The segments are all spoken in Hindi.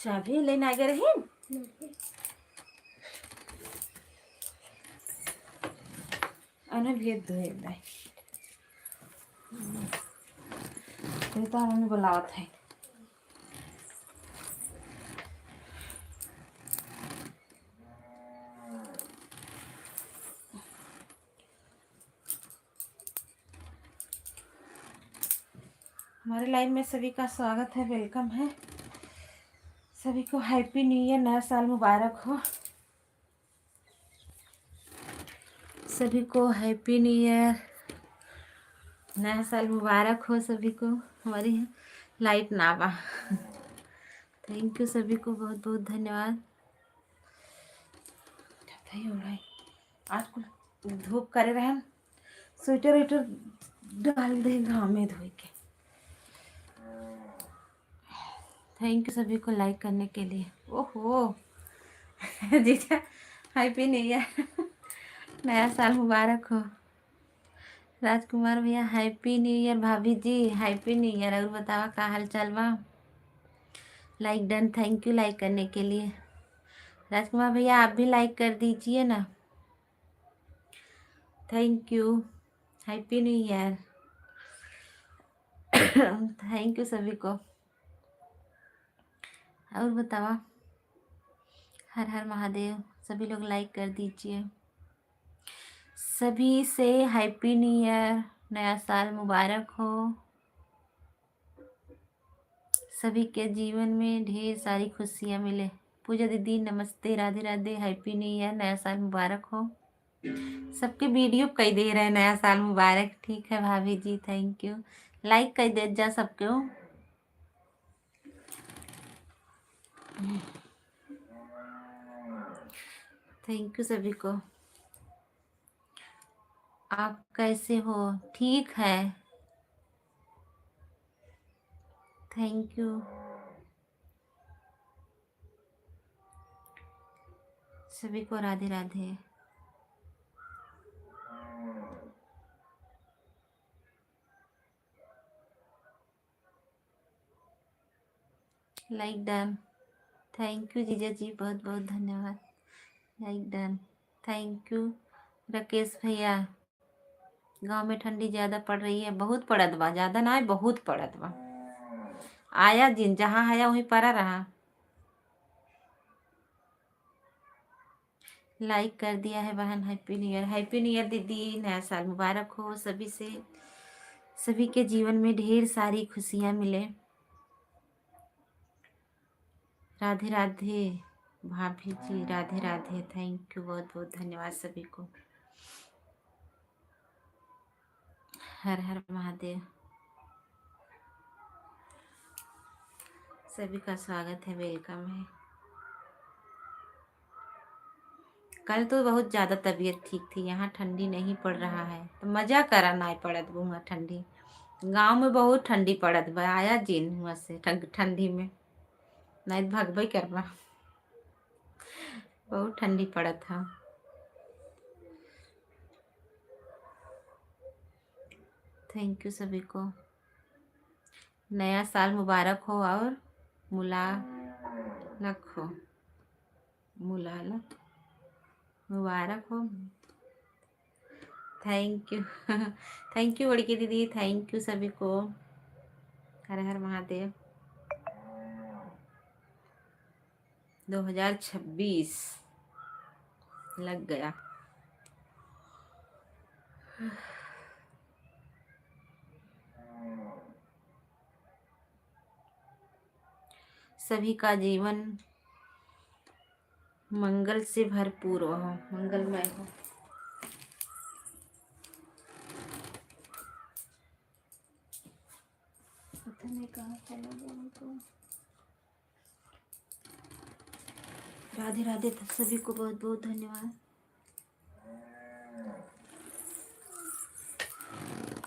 चाबी लेने आ गए रहे अने भेज दो एक बार तो हमने बुलावत है। हमारे लाइव में सभी का स्वागत है, वेलकम है। सभी को हैप्पी न्यू ईयर, नया साल मुबारक हो। सभी को हैप्पी न्यू ईयर, नया साल मुबारक हो सभी को। हमारी लाइट ना बा थैंक यू सभी को, बहुत बहुत धन्यवाद। आज कुछ धूप करे रहे, स्वेटर वेटर डाल दे घाम में धोई के। थैंक यू सभी को लाइक करने के लिए। ओहो जीजा हैप्पी न्यू ईयर, नया साल मुबारक हो। राजकुमार भैया हैप्पी न्यू ईयर। भाभी जी हैप्पी न्यू ईयर। और बतावा का हाल चाल बा। Like done, thank you like करने के लिए। राजकुमार भैया आप भी लाइक कर दीजिए ना, thank you. Happy new year thank you सभी को। और बतावा, हर हर महादेव। सभी लोग लाइक कर दीजिए। सभी से हैप्पी न्यू ईयर, नया साल मुबारक हो। सभी के जीवन में ढेर सारी खुशियाँ मिले। पूजा दीदी नमस्ते, Radhe Radhe, happy new year, नया साल मुबारक हो। सबके वीडियो कई दे रहे हैं नया साल मुबारक। ठीक है भाभी जी, थैंक यू। लाइक कर दे जा सबको। थैंक यू सभी को। आप कैसे हो? ठीक है, थैंक यू। सभी को Radhe Radhe. Like done, thank you जीजा जी, बहुत बहुत धन्यवाद। Like done, thank you. Rakesh भैया, गांव में ठंडी ज़्यादा पड़ रही है? बहुत पड़त बा, ज़्यादा ना है, बहुत पड़त बा। आया जिन जहाँ आया वहीं पड़ा रहा। लाइक कर दिया है बहन। Happy new year, happy new year दीदी, नया साल मुबारक हो सभी से। सभी के जीवन में ढेर सारी खुशियाँ मिले। राधे राधे भाभी जी, राधे राधे, थैंक यू, बहुत बहुत धन्यवाद सभी को। हर हर महादेव। सभी का स्वागत है, वेलकम है। कल तो बहुत ज़्यादा तबीयत ठीक थी, यहाँ ठंडी नहीं पड़ रहा है तो मज़ा करा ना पड़त बुआ ठंडी। गांव में बहुत ठंडी पड़त बा, आया जिन हुआ से ठंडी में नहीं भगबई करबा, बहुत ठंडी पड़त था। थैंक यू सभी को। नया साल मुबारक हो और मुबारक हो, मुबारक हो। Thank you. थैंक यू बड़की दीदी, थैंक यू सभी को। हर हर महादेव। 2026 लग गया। सभी का जीवन मंगल से भरपूर हो, मंगलमय हो। पता नहीं कहाँ चला गया तो। राधे राधे सभी को बहुत बहुत धन्यवाद।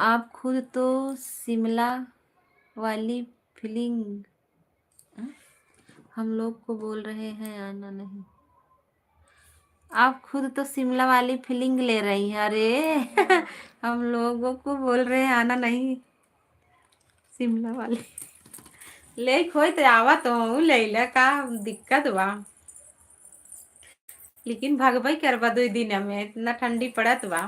आप खुद तो शिमला वाली फीलिंग हम लोग को बोल रहे हैं आना नहीं। आप खुद तो शिमला वाली फीलिंग ले रही हैं। अरे हम लोगों को बोल रहे हैं आना नहीं। शिमला वाली ले खोई तो आवा तो ले ला का दिक्कत बा। लेकिन भगबई करबा 2 दिन में, इतना ठंडी पड़त बा।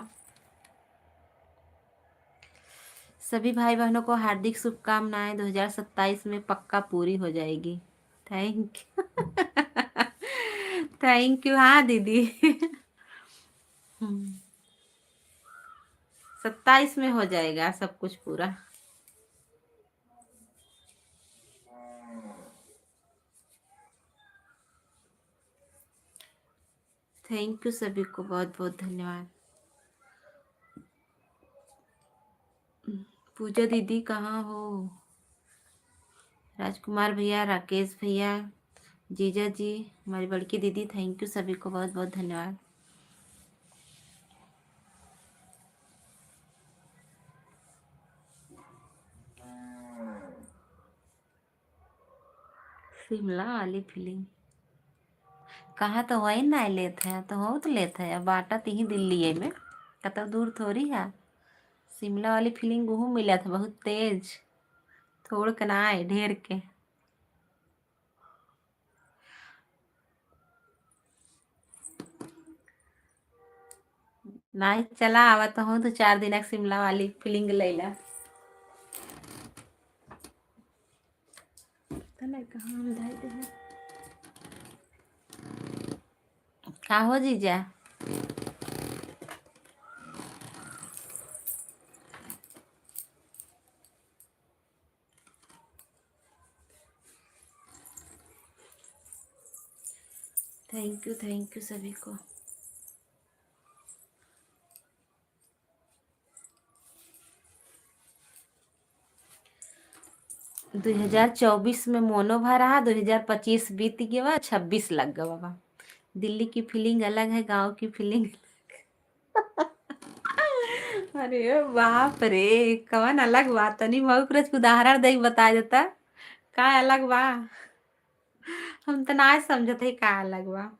सभी भाई बहनों को हार्दिक शुभकामनाएं। 2027 में पक्का पूरी हो जाएगी। Thank you. Thank you. हाँ दीदी। 27 में हो जाएगा सब कुछ पूरा। थैंक यू सभी को बहुत बहुत धन्यवाद। पूजा दीदी कहाँ हो? राजकुमार भैया, राकेश भैया, जीजा जी, हमारी बड़की दीदी, थैंक यू सभी को बहुत बहुत धन्यवाद। शिमला वाली फीलिंग कहाँ तो वही ना लेते हैं, तो हो तो लेते हैं बाटा तीही दिल्ली है में कत दूर थोड़ी है। शिमला वाली फीलिंग वह मिला था बहुत तेज, थोड़ के ना आए ढेर के। ना चला आवा तो हूँ तो 4 दिन शिमला वाली फीलिंग लैला। का हो जीजा? थैंक यू सभी को। दो 2024 में मोनो भरा, 2025 बीत गया, 26 लग गया बाबा। दिल्ली की फीलिंग अलग है, गांव की फीलिंग। अरे बाप रे, कवन अलग बात नहीं। बहुत उदाहरण दे बता देता का अलग बा। हम तो ना समझते है का अलग बा।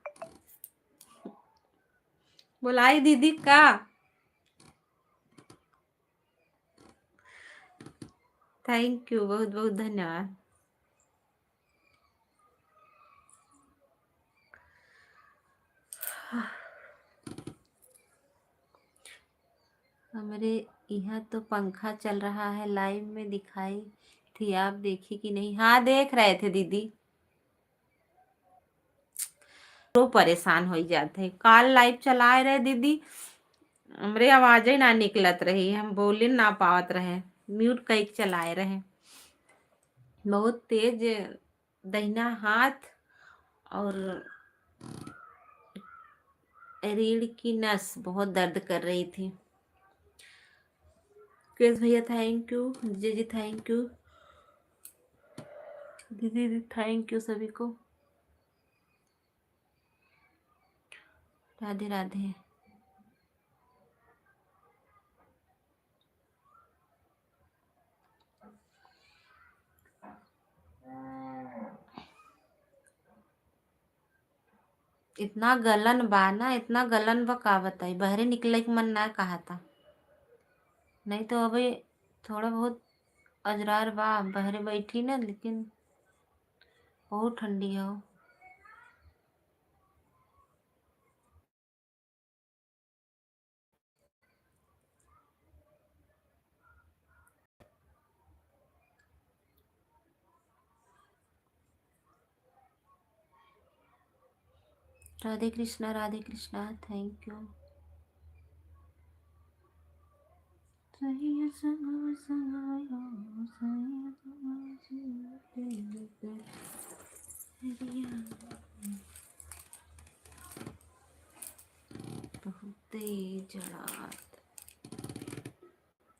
बुलाई दीदी का। थैंक यू बहुत बहुत धन्यवाद। हमारे यहाँ तो पंखा चल रहा है, लाइव में दिखाई थी, आप देखी कि नहीं? हाँ देख रहे थे दीदी। तो परेशान हो जाते हैं। काल लाइव चलाए रहे दीदी, हमरे आवाज ही ना निकलत रही, हम बोल ना पावत रहे, म्यूट कई चलाए रहे। बहुत तेज दहिना हाथ और रीढ़ की नस बहुत दर्द कर रही थी। कृष भैया थैंक यू, जी थैंक यू, दीदी थैंक यू सभी को। राधे राधे। इतना गलन बा ना, इतना गलन बा का बताई, बहरे निकले के मन ना कहा था। नहीं तो अभी थोड़ा बहुत अजरार बा, बहरे बैठी ना, लेकिन बहुत ठंडी हो। Radhe Krishna, Radhe Krishna, thank you. बहुत जड़ा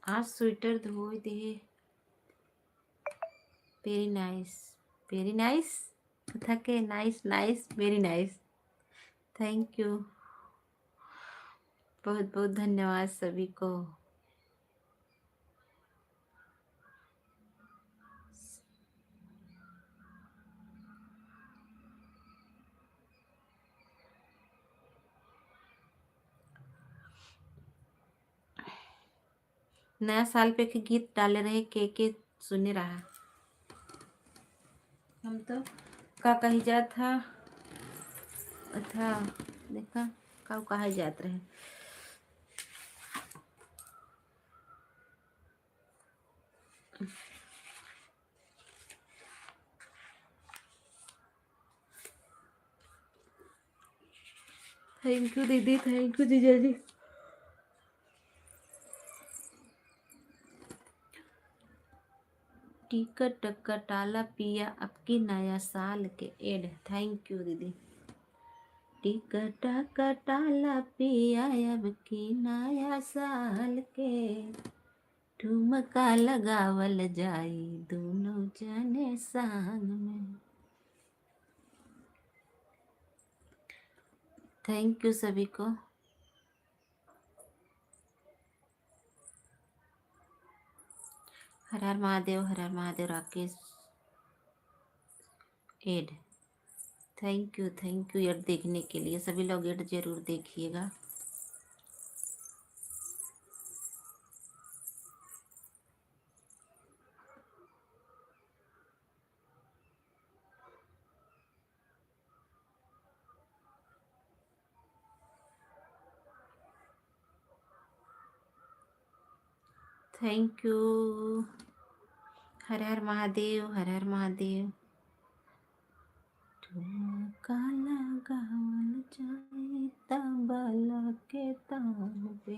आज स्वेटर धो दे। वेरी नाइस, वेरी नाइस, थके nice nice, very nice, thank you, बहुत बहुत धन्यवाद सभी को। नया साल पे के गीत डाले रहे के सुने रहा। हम तो का कही जात था देखा का कहा जात रहे। थैंक यू दीदी, थैंक यू जीजा जी। टिकट कटाला पिया आपकी नया साल के एड, थैंक यू दीदी। टिकट कटाला पिया अब की नया साल के, ठुमका लगावल जाई दोनों जने संग में। थैंक यू सभी को। हर हर महादेव, हर हर Mahadev. Rakesh ad, thank you ad देखने के लिए। सभी लोग एड जरूर देखिएगा। Thank you. हर हर महादेव, हर हर महादेव। ठुमका लगावल जाई तबला के तान पे,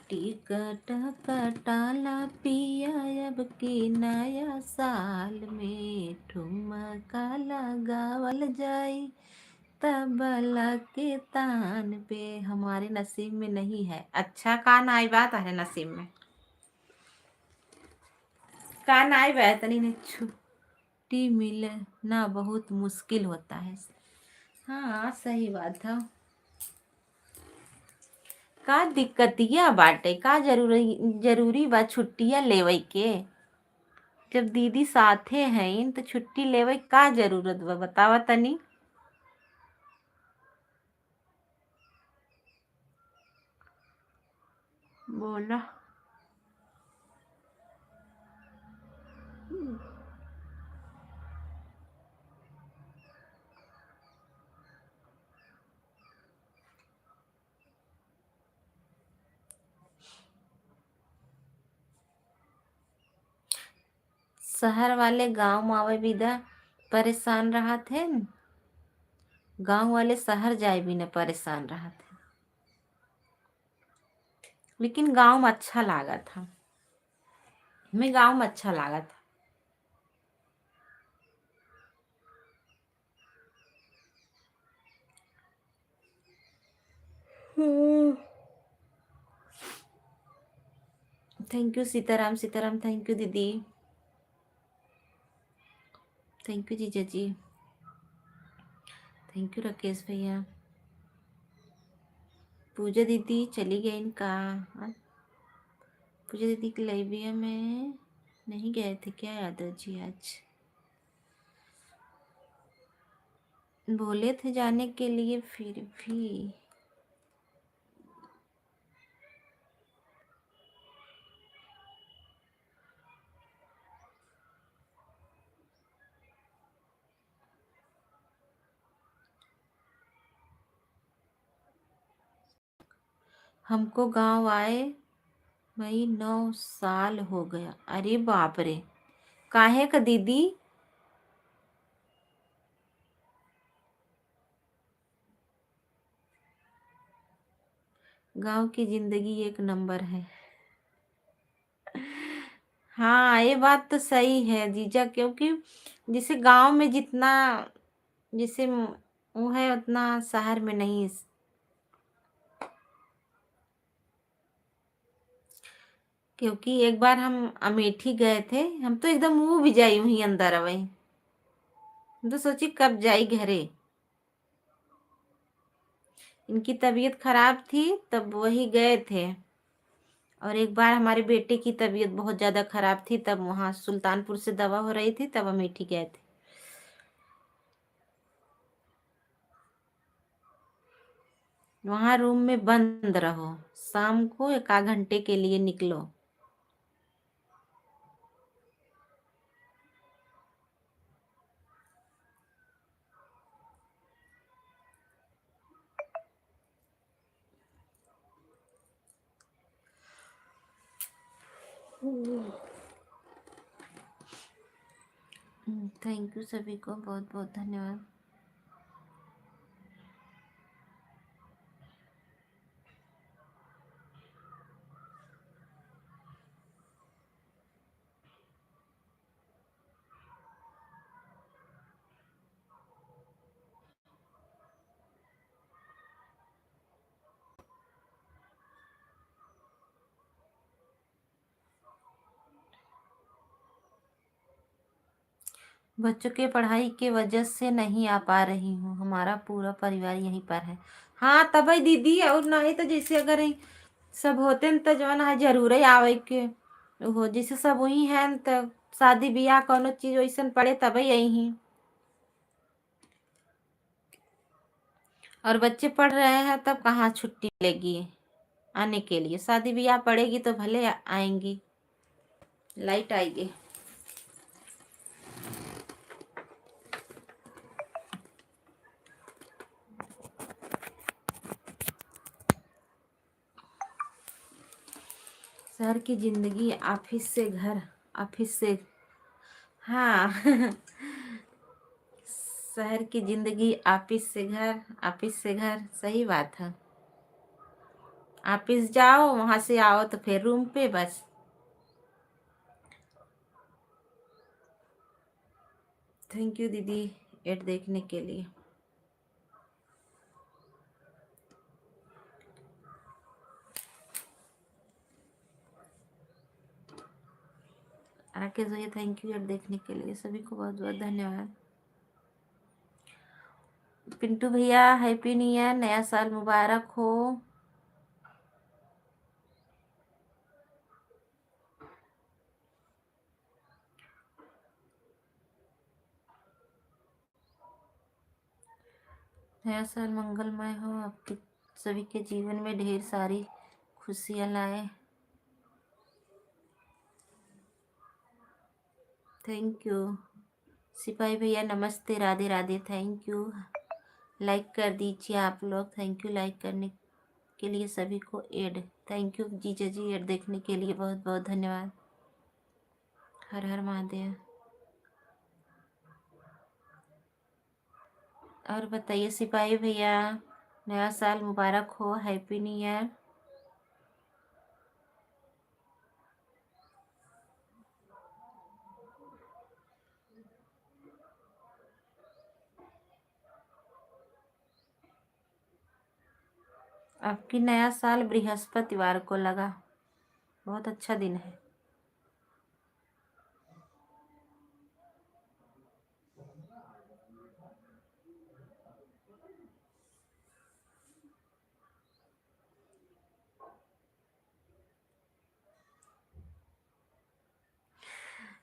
टिकट कटाला पिया अब की नया साल में, ठुमका लगावल जाई तबला के तान पे। हमारे नसीब में नहीं है। अच्छा कान आई बात है नसीब में, कान आई बात नहीं, छुट्टी मिलना बहुत मुश्किल होता है। हाँ सही बात था। का दिक्कतिया बाटे, का जरूरी बा छुट्टियां लेवे के। जब दीदी साथे हैं तो छुट्टी लेवे का जरूरत बा, बतावा तनी। बोला शहर वाले गांव आवे बिदा परेशान रहा थे, गांव वाले शहर जाए भी न परेशान रहा थे। लेकिन गांव में अच्छा लगा था, हमें गांव में अच्छा लगा था। Thank you Sitaram, Sitaram, thank you दीदी, थैंक यू जीजा जी, थैंक यू राकेश भैया। पूजा दीदी चली गई इनका। पूजा दीदी की लाइब्रेरी में नहीं गए थे क्या यादव जी आज? बोले थे जाने के लिए, फिर भी हमको गांव आए मई 9 साल हो गया। अरे बाप रे, काहे का दीदी? गांव की जिंदगी एक नंबर है। हाँ, ये बात तो सही है जीजा, क्योंकि जैसे गांव में जितना जैसे वो है उतना शहर में नहीं। क्योंकि एक बार हम अमेठी गए थे, हम तो एकदम मुंह भी जाई वहीं अंदर अवे। हम तो सोची कब जाई घरे। इनकी तबीयत खराब थी, तब वही गए थे। और एक बार हमारे बेटे की तबीयत बहुत ज्यादा खराब थी, तब वहां सुल्तानपुर से दवा हो रही थी, तब अमेठी गए थे। वहां रूम में बंद रहो, शाम को एक आध घंटे के लिए निकलो। थैंक यू सभी को, बहुत बहुत धन्यवाद। बच्चों के पढ़ाई के वजह से नहीं आ पा रही हूँ, हमारा पूरा परिवार यहीं पर है। हाँ तब दीदी, और नहीं तो जैसे अगर सब होते न तो जवन है जरूर ही आवे के हो, जैसे सब वही है न तो शादी ब्याह कोनो चीज वैसन पड़े तब यही। और बच्चे पढ़ रहे हैं तब कहाँ छुट्टी मिलेगी आने के लिए। शादी ब्याह पड़ेगी तो भले आएंगी। लाइट आएगी। शहर की जिंदगी ऑफिस से घर, ऑफिस से, हाँ। शहर की जिंदगी ऑफिस से घर, ऑफिस से घर, सही बात है। ऑफिस जाओ, वहां से आओ तो फिर रूम पे बस। थैंक यू दीदी एड देखने के लिए। राकेश भैया थैंक यू एड देखने के लिए, सभी को बहुत बहुत धन्यवाद। पिंटू भैया हैप्पी न्यू ईयर, नया साल मुबारक हो। नया साल मंगलमय हो, आपके सभी के जीवन में ढेर सारी खुशियाँ लाए। थैंक यू सिपाही भैया, नमस्ते, Radhe Radhe, thank you. Like कर दीजिए आप लोग, थैंक यू लाइक करने के लिए सभी को एड। थैंक यू जीजा जी एड देखने के लिए, बहुत बहुत धन्यवाद। हर हर महादेव। और बताइए सिपाही भैया, नया साल मुबारक हो, हैप्पी न्यू ईयर। आपकी नया साल बृहस्पतिवार को लगा, बहुत अच्छा दिन है।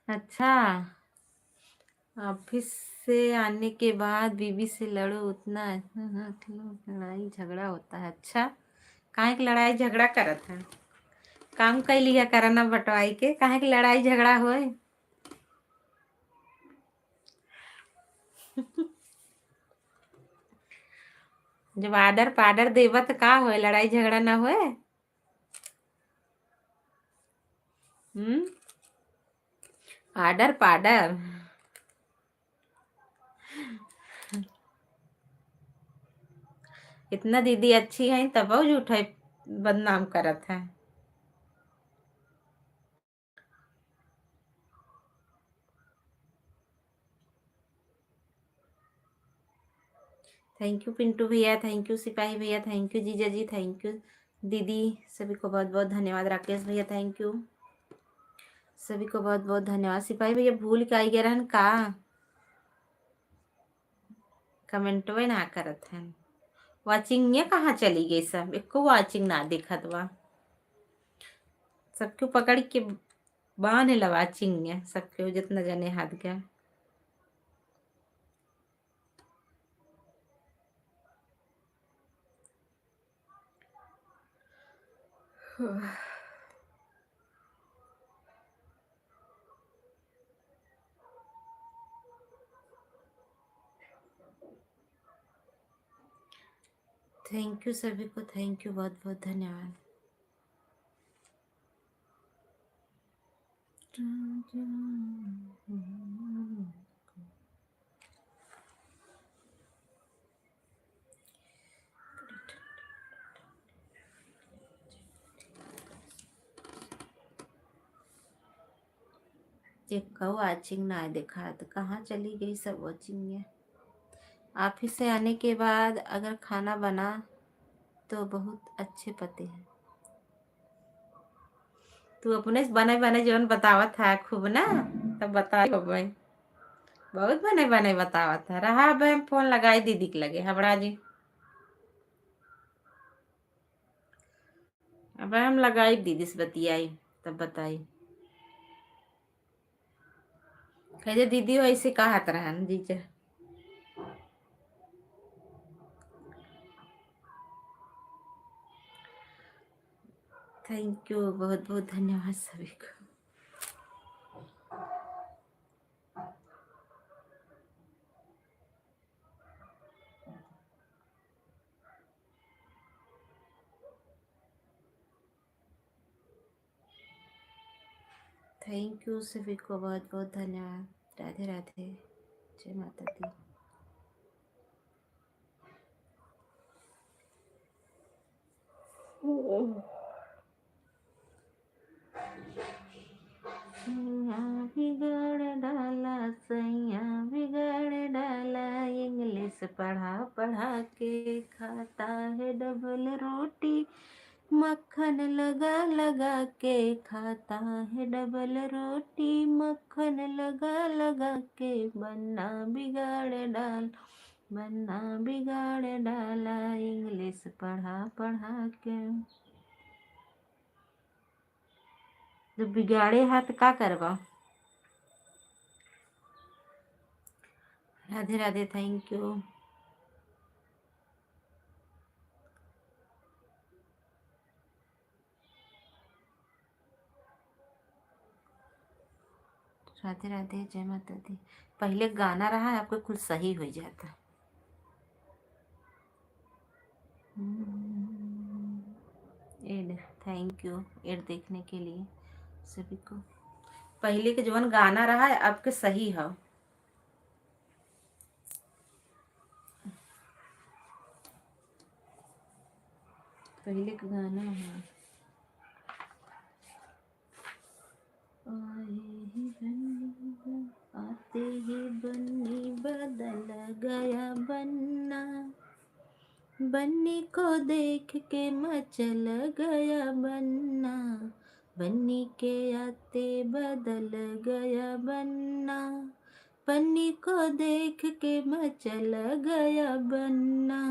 अच्छा, ऑफिस से आने के बाद बीवी से लड़ो उतना, लड़ाई झगड़ा होता है। अच्छा, काहे की लड़ाई झगड़ा करत है? काम कर लिया करना बटवाई के, काहे की लड़ाई झगड़ा होए? जब आर्डर पार्डर देवा तो का होए, लड़ाई झगड़ा ना होए? हम्म। आर्डर पार्डर। इतना दीदी अच्छी है तब झूठ है बदनाम करत है। थैंक यू पिंटू भैया, थैंक यू सिपाही भैया, थैंक यू जीजा जी, थैंक यू दीदी, सभी को बहुत बहुत धन्यवाद। राकेश भैया थैंक यू, सभी को बहुत बहुत धन्यवाद। सिपाही भैया भूल के आई गए का कमेंट में ना करत हैं। वाचिंग ये कहाँ चली गई, सब एको वाचिंग ना दिखत बा। सबको पकड़ के बांध ला वाचिंग है, सबके जितना जने हाथ गया। थैंक यू सभी को, थैंक यू, बहुत बहुत धन्यवाद। देखो वाचिंग ना देखा तो कहाँ चली गई सब वाचिंग है। ऑफिस से आने के बाद अगर खाना बना तो बहुत अच्छे पते हैं। तू अपने बने बने जीवन बतावत है खूब ना, तब बताई भाई बहुत बने बने बतावत है। रहा अब हम फोन लगाई दीदी के लगे हबड़ा जी, अब हम लगाई दीदी से बतियाई तब बताई। कहे दीदी वैसे कहत रहन जीजा। थैंक यू, बहुत बहुत धन्यवाद सभी को। थैंक यू सभी को, बहुत बहुत धन्यवाद। राधे राधे, जय माता दी। बिगड़ डाला सैया, बिगड़ डाला, इंग्लिश पढ़ा पढ़ा के खाता है डबल रोटी, मक्खन लगा लगा के खाता है डबल रोटी, मक्खन लगा लगा के बन्ना बिगाड़ डाल, बन्ना बिगाड़ डाला, इंग्लिश पढ़ा पढ़ा के। जब बिगाड़े हाथ का करवा। Radhe Radhe, thank you. राधे राधे, जय माता दी। पहले गाना रहा है आपको कुछ सही हो जाता। एड, थैंक यू एड देखने के लिए सभी को। पहले के जवन गाना रहा है आपके सही है। पहले का गाना है आते ही बन्नी बदल गया बन्ना, बन्नी को देख के मचल गया बन्ना, बन्नी के आते बदल गया बन्ना, बन्नी को देख के मचल गया बन्ना।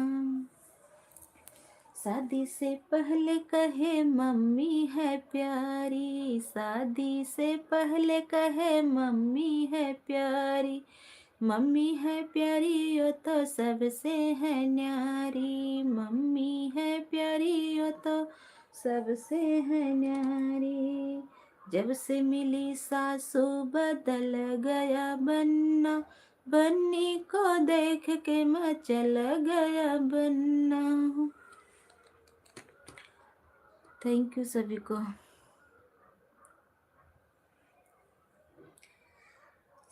शादी से पहले कहे मम्मी है प्यारी, शादी से पहले कहे मम्मी है प्यारी, मम्मी है प्यारी वो तो सबसे है न्यारी, मम्मी है प्यारी वो तो सबसे है न्यारी। जब से मिली सासू बदल गया बन्ना, बन्नी को देख के मचल गया बन्ना। थैंक यू सभी को।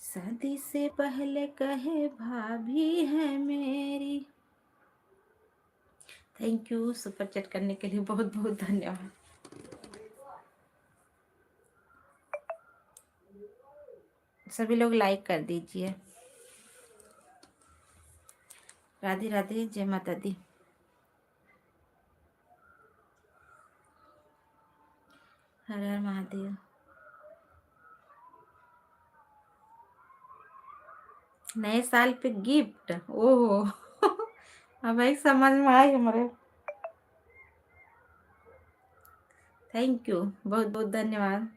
शादी से पहले कहे भाभी है मेरी, थैंक यू सुपर चैट करने के लिए, बहुत बहुत धन्यवाद। सभी लोग लाइक कर दीजिए। राधे राधे, जय माता दी। हर हर महादेव। नए साल पे गिफ्ट, ओहो अब एक समझ में आई हमारे। थैंक यू, बहुत बहुत धन्यवाद।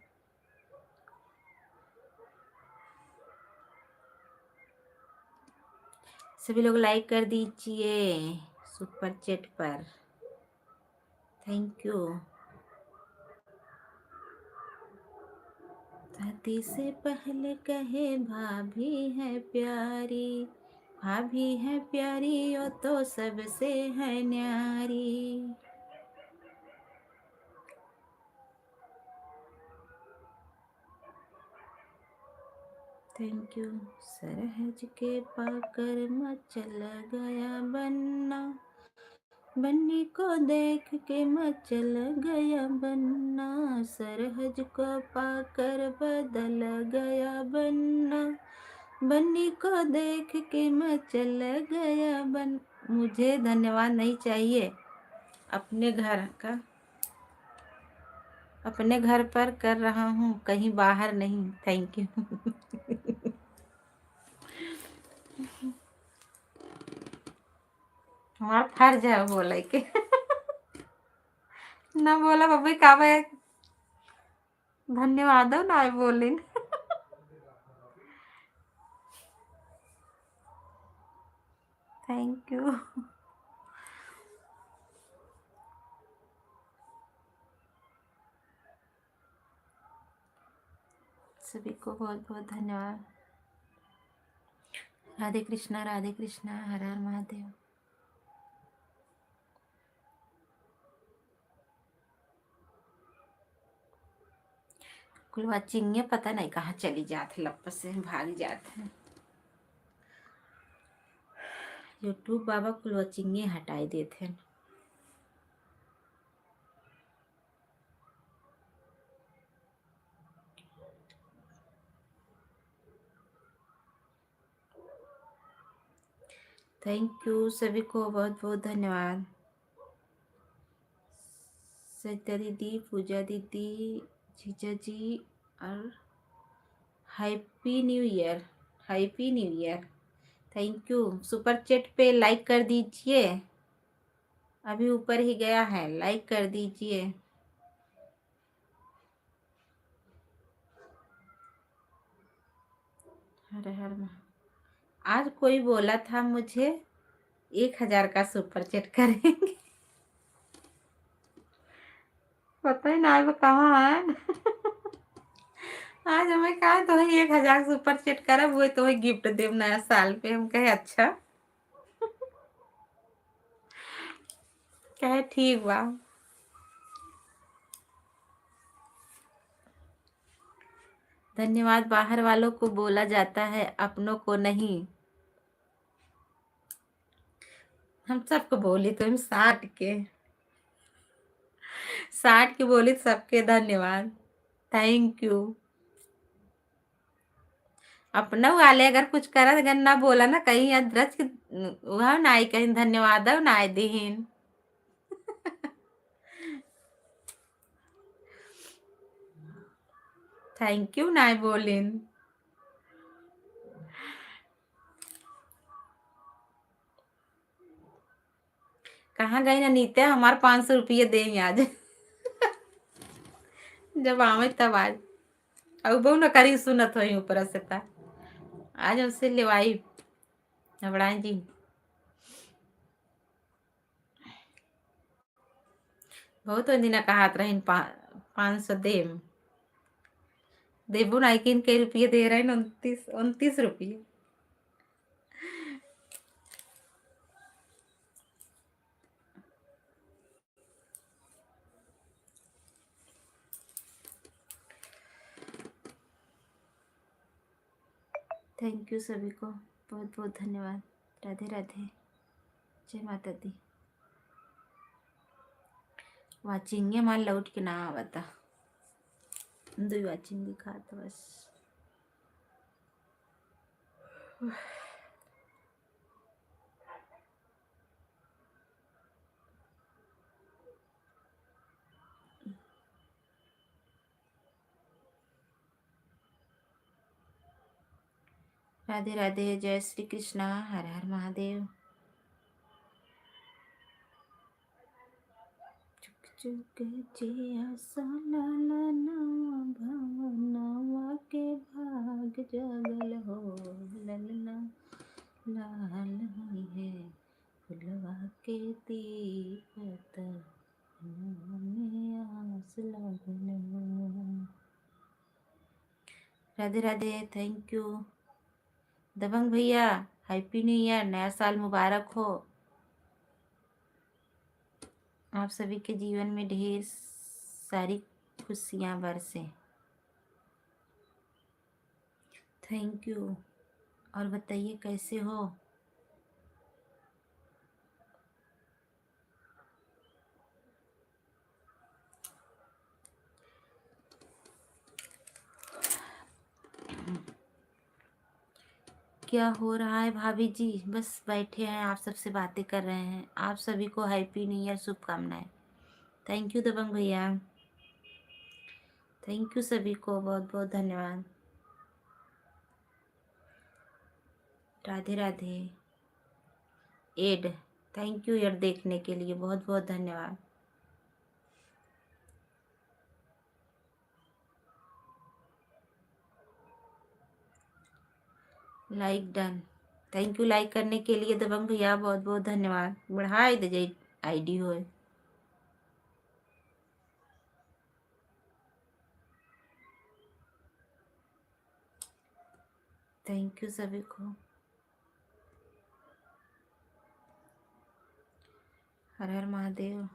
सभी लोग लाइक कर दीजिए सुपर चैट पर। Thank you. शादी से पहले कहे भाभी है प्यारी, भाभी है प्यारी ओ तो सबसे है न्यारी। Thank you. सरहज के पाकर मचल गया बन्ना, बन्नी को देख के मचल गया बन्ना, सरहज को पाकर बदल गया बन्ना, बन्नी को देख के मचल गया बन। मुझे धन्यवाद नहीं चाहिए, अपने घर का, अपने घर पर कर रहा हूँ, कहीं बाहर नहीं। थैंक यू हमारा फर्ज है बोले के ना बोला बब्बी का धन्यवाद हो ना बोली। Thank you. सभी को बहुत बहुत धन्यवाद। राधे कृष्णा, राधे कृष्णा, हर हर महादेव। कुल चिंगे पता नहीं कहाँ चली जाते, लप से भाग जाते हैं। यूट्यूब बाबा कुल चिंगे हटाई देते हैं। थैंक यू सभी को बहुत बहुत धन्यवाद। सत्या दीदी, पूजा दीदी, जीजा जी और happy new year, happy new year. Thank you. Super chat पे लाइक कर दीजिए, अभी ऊपर ही गया है, लाइक कर दीजिए। हर हर आज कोई बोला था मुझे 1000 का सुपर चैट करेंगे पता ही ना वो कहाँ है आज हमें कहा तो 1000 सुपर चैट करब, वो तो गिफ्ट देव नया साल पे। हम कहे अच्छा कहे ठीक बा। धन्यवाद। बाहर वालों को बोला जाता है, अपनों को नहीं। हम सबको बोली तो हम 60 के बोली सबके धन्यवाद। Thank you. अपना वाले अगर कुछ करत अगर ना बोला ना कहीं अदरच वह ना आई कहीं धन्यवाद ना आई दीहीन थैंक यू ना बोलिन। कहाँ गई ना नीते, हमारे 500 रुपये देंगे आज जब आवे तब आज अब बहु न करी सुनत हो ऊपर से था आज उससे लेवाई नबड़ाई जी। बहुत दिन कहा रही 500 देबू ना किन के रुपये दे रहे 29 रुपये। थैंक यू सभी को बहुत बहुत धन्यवाद। राधे राधे, जय माता दी। वाचिंगे माल लौट के ना आवता दो वाचिंग दिखा तो बस। राधे राधे, जय श्री कृष्णा, हर हर महादेव। चुक जिया सालाना भवनवा के भाग जगल हो ललना लाल हुई है फुलवा के दीपत में आस लगल। राधे राधे, थैंक यू दबंग भैया। हैप्पी न्यू ईयर, नया साल मुबारक हो। आप सभी के जीवन में ढेर सारी खुशियाँ बरसे। Thank you. और बताइए कैसे हो। क्या हो रहा है भाभी जी? बस बैठे हैं, आप सबसे बातें कर रहे हैं। आप सभी को हैप्पी न्यू ईयर शुभकामनाएं। थैंक यू दबंग भैया, थैंक यू सभी को, बहुत बहुत धन्यवाद। Radhe Radhe. Ad, thank you ad देखने के लिए, बहुत बहुत धन्यवाद। Like done, thank you like करने के लिए दबंग भैया, बहुत बहुत धन्यवाद। बढ़ाई दे आईडी हो। थैंक यू सभी को। हर हर Mahadev.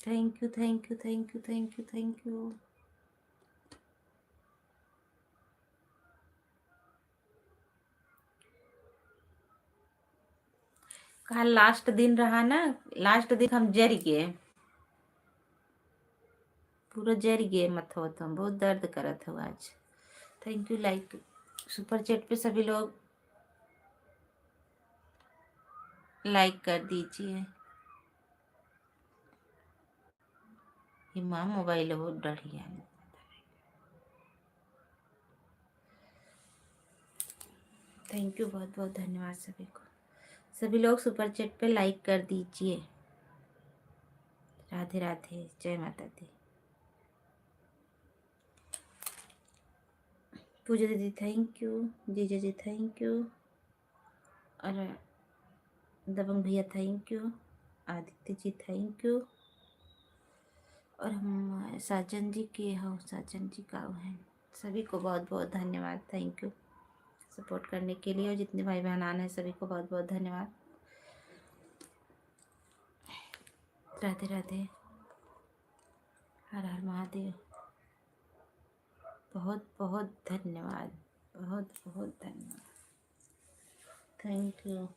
Thank you thank you thank you thank you thank you. कल लास्ट दिन रहा ना, लास्ट दिन हम जर गए, पूरा जर गए मथो तो बहुत दर्द करत हो आज। Thank you like super chat पे सभी लोग लाइक कर दीजिए। ये माँ मोबाइल बहुत डरिया। थैंक यू, बहुत बहुत धन्यवाद सभी को। सभी लोग सुपर चैट पे लाइक कर दीजिए। राधे राधे, जय माता दी। पूजा दीदी थैंक यू, जीजा जी थैंक यू, और दबंग भैया thank you, Aditya ji thank you, और हम साजन जी के हो, साजन जी का है। सभी को बहुत बहुत धन्यवाद, थैंक यू सपोर्ट करने के लिए, और जितने भाई बहन हैं सभी को बहुत बहुत धन्यवाद। राधे राधे, हर हर महादेव। बहुत बहुत धन्यवाद, बहुत बहुत धन्यवाद, थैंक यू।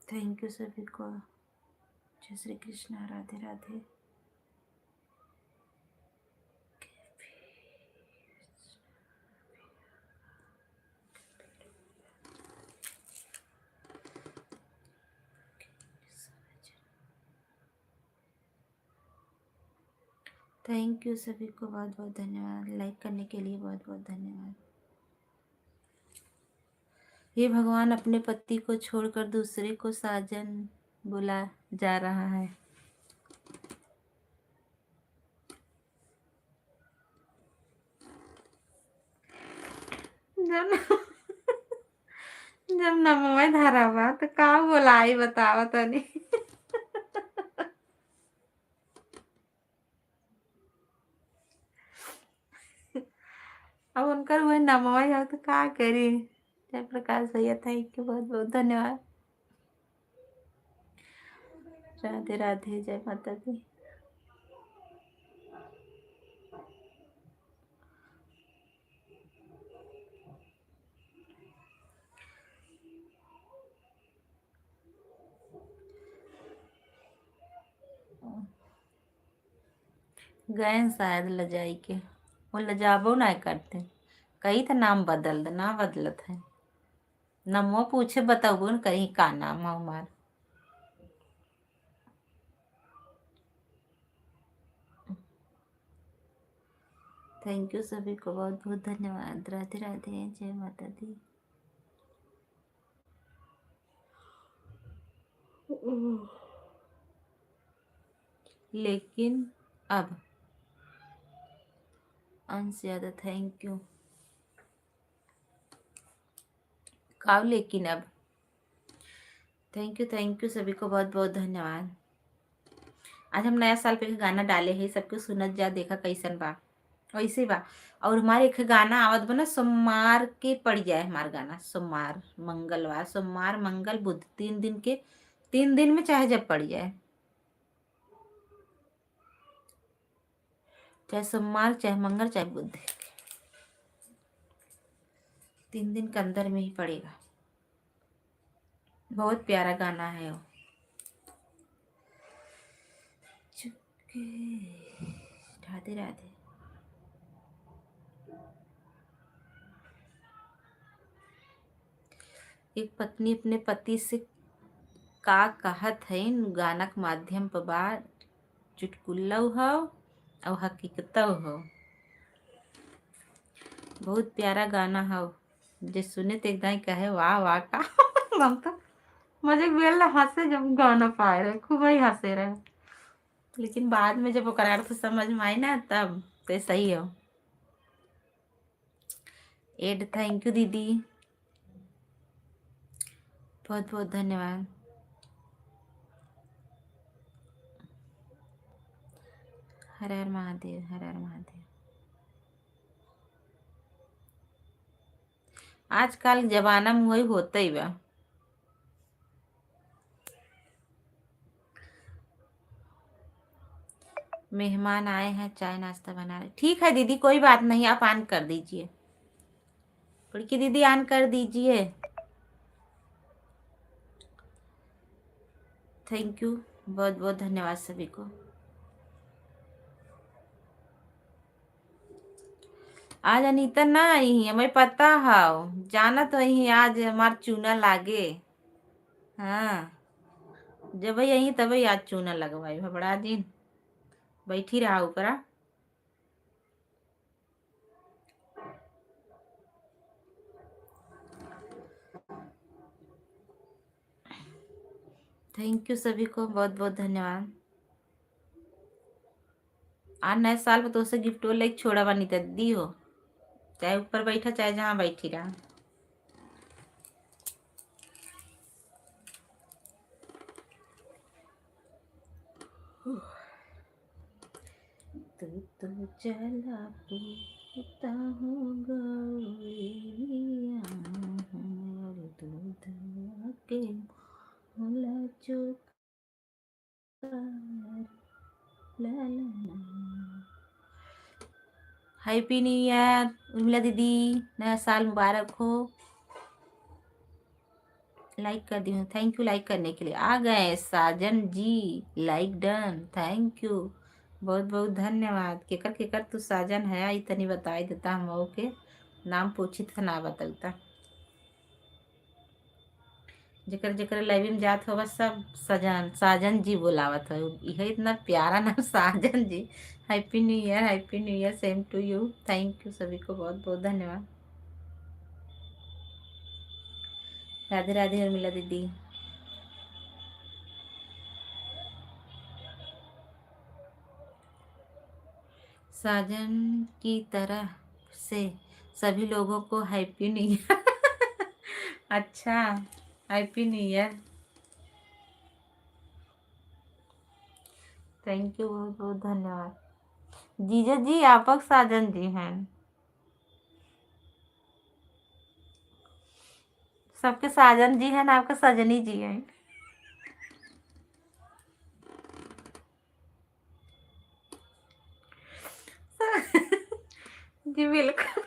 थैंक यू सभी को। जय श्री कृष्णा, राधे राधे। थैंक यू सभी को, बहुत बहुत धन्यवाद। लाइक करने के लिए बहुत बहुत धन्यवाद। ये भगवान अपने पति को छोड़कर दूसरे को साजन बुला जा रहा है। जब जब नमोय धरा बा तो का बोलाई बतावा तनी। अब उनकर वही नमोय है तो का करी। जय प्रकाश भैया थैंक यू बहुत बहुत धन्यवाद। राधे राधे जय माता दी। गए शायद लजाई के वो लजाबो ना करते कही तो नाम बदल दे ना बदलत है। नमो पूछे बताबो न कहीं का नाम है हमार। थैंक यू सभी को बहुत बहुत धन्यवाद। राधे राधे जय माता दी। लेकिन अब अंश ज्यादा थैंक यू काव लेकिन अब थैंक यू सभी को बहुत बहुत धन्यवाद। आज हम नया साल पे एक गाना डाले हैं सबके सुनत जा देखा कैसन बा वैसे बा। और हमारे एक गाना आवत बा ना सोमवार के पड़ जाए हमार गाना सोमवार मंगलवार सोमवार मंगल बुध 3 दिन के 3 दिन में चाहे जब पड़ जाए चाहे सोमवार चाहे मंगल चाहे बुध 3 दिन के अंदर में ही पड़ेगा। बहुत प्यारा गाना है वो। चुपके राधे राधे। एक पत्नी अपने पति से का कहत है गाना के माध्यम पर बात चुटकुल्ला हो और हकीकत हो। बहुत प्यारा गाना हो जे सुने तो एकदम कहे वाह वाह का। हम तो मजे बेल हंसे जब गाना पाए रहे खूब ही हंसे रहे। लेकिन बाद में जब ओकर अर्थ समझ में आई ना तब तो सही हो। एड थैंक यू दीदी बहुत बहुत धन्यवाद। हर हर महादेव हर हर महादेव। आजकल जमाना में वही होता ही बा। मेहमान आए हैं चाय नाश्ता बना रहे। ठीक है दीदी कोई बात नहीं आप ऑन कर दीजिए। लड़की दीदी ऑन कर दीजिए। थैंक यू बहुत बहुत धन्यवाद सभी को। आज अनीता ना आई है हमें पता है जाना तो यही आज हमार चूना लागे। हाँ जब यही तब आज चूना लगवाई बड़ा दिन बैठी रहा ऊपरा। थैंक यू सभी को बहुत बहुत धन्यवाद। आज नए साल पर तो से गिफ्ट वाला एक छोड़ा बनी दी हो चाहे ऊपर बैठा चाहे जहाँ बैठी रहा। तू तो चला पूता हो गौरिया और दूध के मोला चोकर ला ला। हैप्पी न्यू ईयर उर्मिला दीदी नया साल मुबारक हो। लाइक कर दी हूँ थैंक यू लाइक करने के लिए। आ गए साजन जी लाइक डन थैंक यू बहुत बहुत धन्यवाद। केकर केकर तू साजन है आई तनी बताई देता हम के नाम पूछी था ना बतलता। जेकर जेकर लाइव में जात हो बस सब सजन साजन जी बोलावत हो यह इतना प्यारा नाम Sajan ji. Happy new year same to you. Thank you सभी को बहुत बहुत धन्यवाद। राधे राधे उर्मिला दीदी। साजन की तरह से सभी लोगों को हैप्पी न्यू ईयर। अच्छा, happy new year. Thank you, बहुत बहुत धन्यवाद। जीजा जी आपक साजन जी हैं, सबके साजन जी हैं ना, आपका सजनी जी हैं। जी बिल्कुल,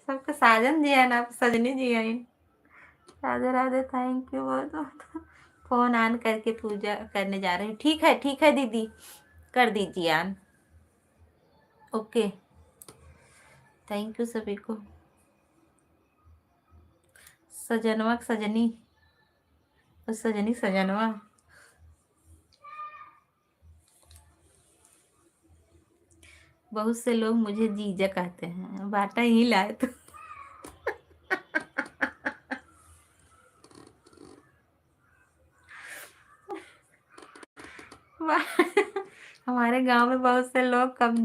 सबके साजन जी हैं ना, आपके सजनी जी हैं। राधे राधे, थैंक यू बहुत बहुत। फोन ऑन करके पूजा करने जा रही हूँ। ठीक है दीदी, कर दीजिए ऑन। ओके, थैंक यू सभी को। सजनवा सजनी और सजनी सजनवा। बहुत से लोग मुझे जीजा कहते हैं, बाटा ही लाए तो। हमारे गांव में बहुत से लोग कम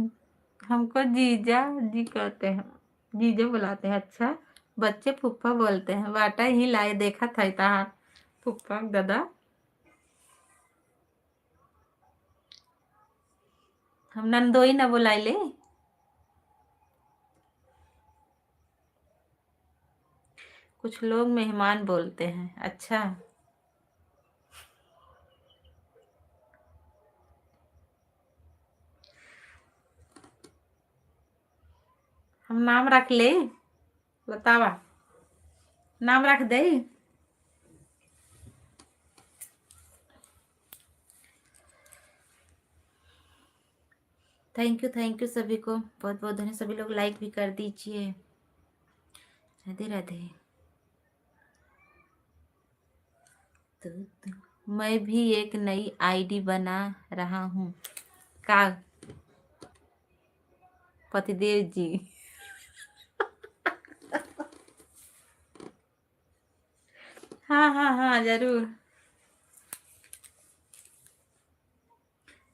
हमको जीजा जी कहते हैं, जीजा बुलाते हैं। अच्छा, बच्चे फुफ्फा बोलते हैं, बाटा ही लाए, देखा था इतना फुफ्फा दादा। हम नंदोई न बुलाइले। कुछ लोग मेहमान बोलते हैं। अच्छा, हम नाम रख ले, बतावा नाम रख दे। थैंक यू सभी को, बहुत बहुत धन्यवाद। सभी लोग लाइक भी कर दीजिए। राधे राधे। तो मैं भी एक नई आईडी बना रहा हूँ। का पतिदेव जी। हाँ हाँ हाँ, जरूर।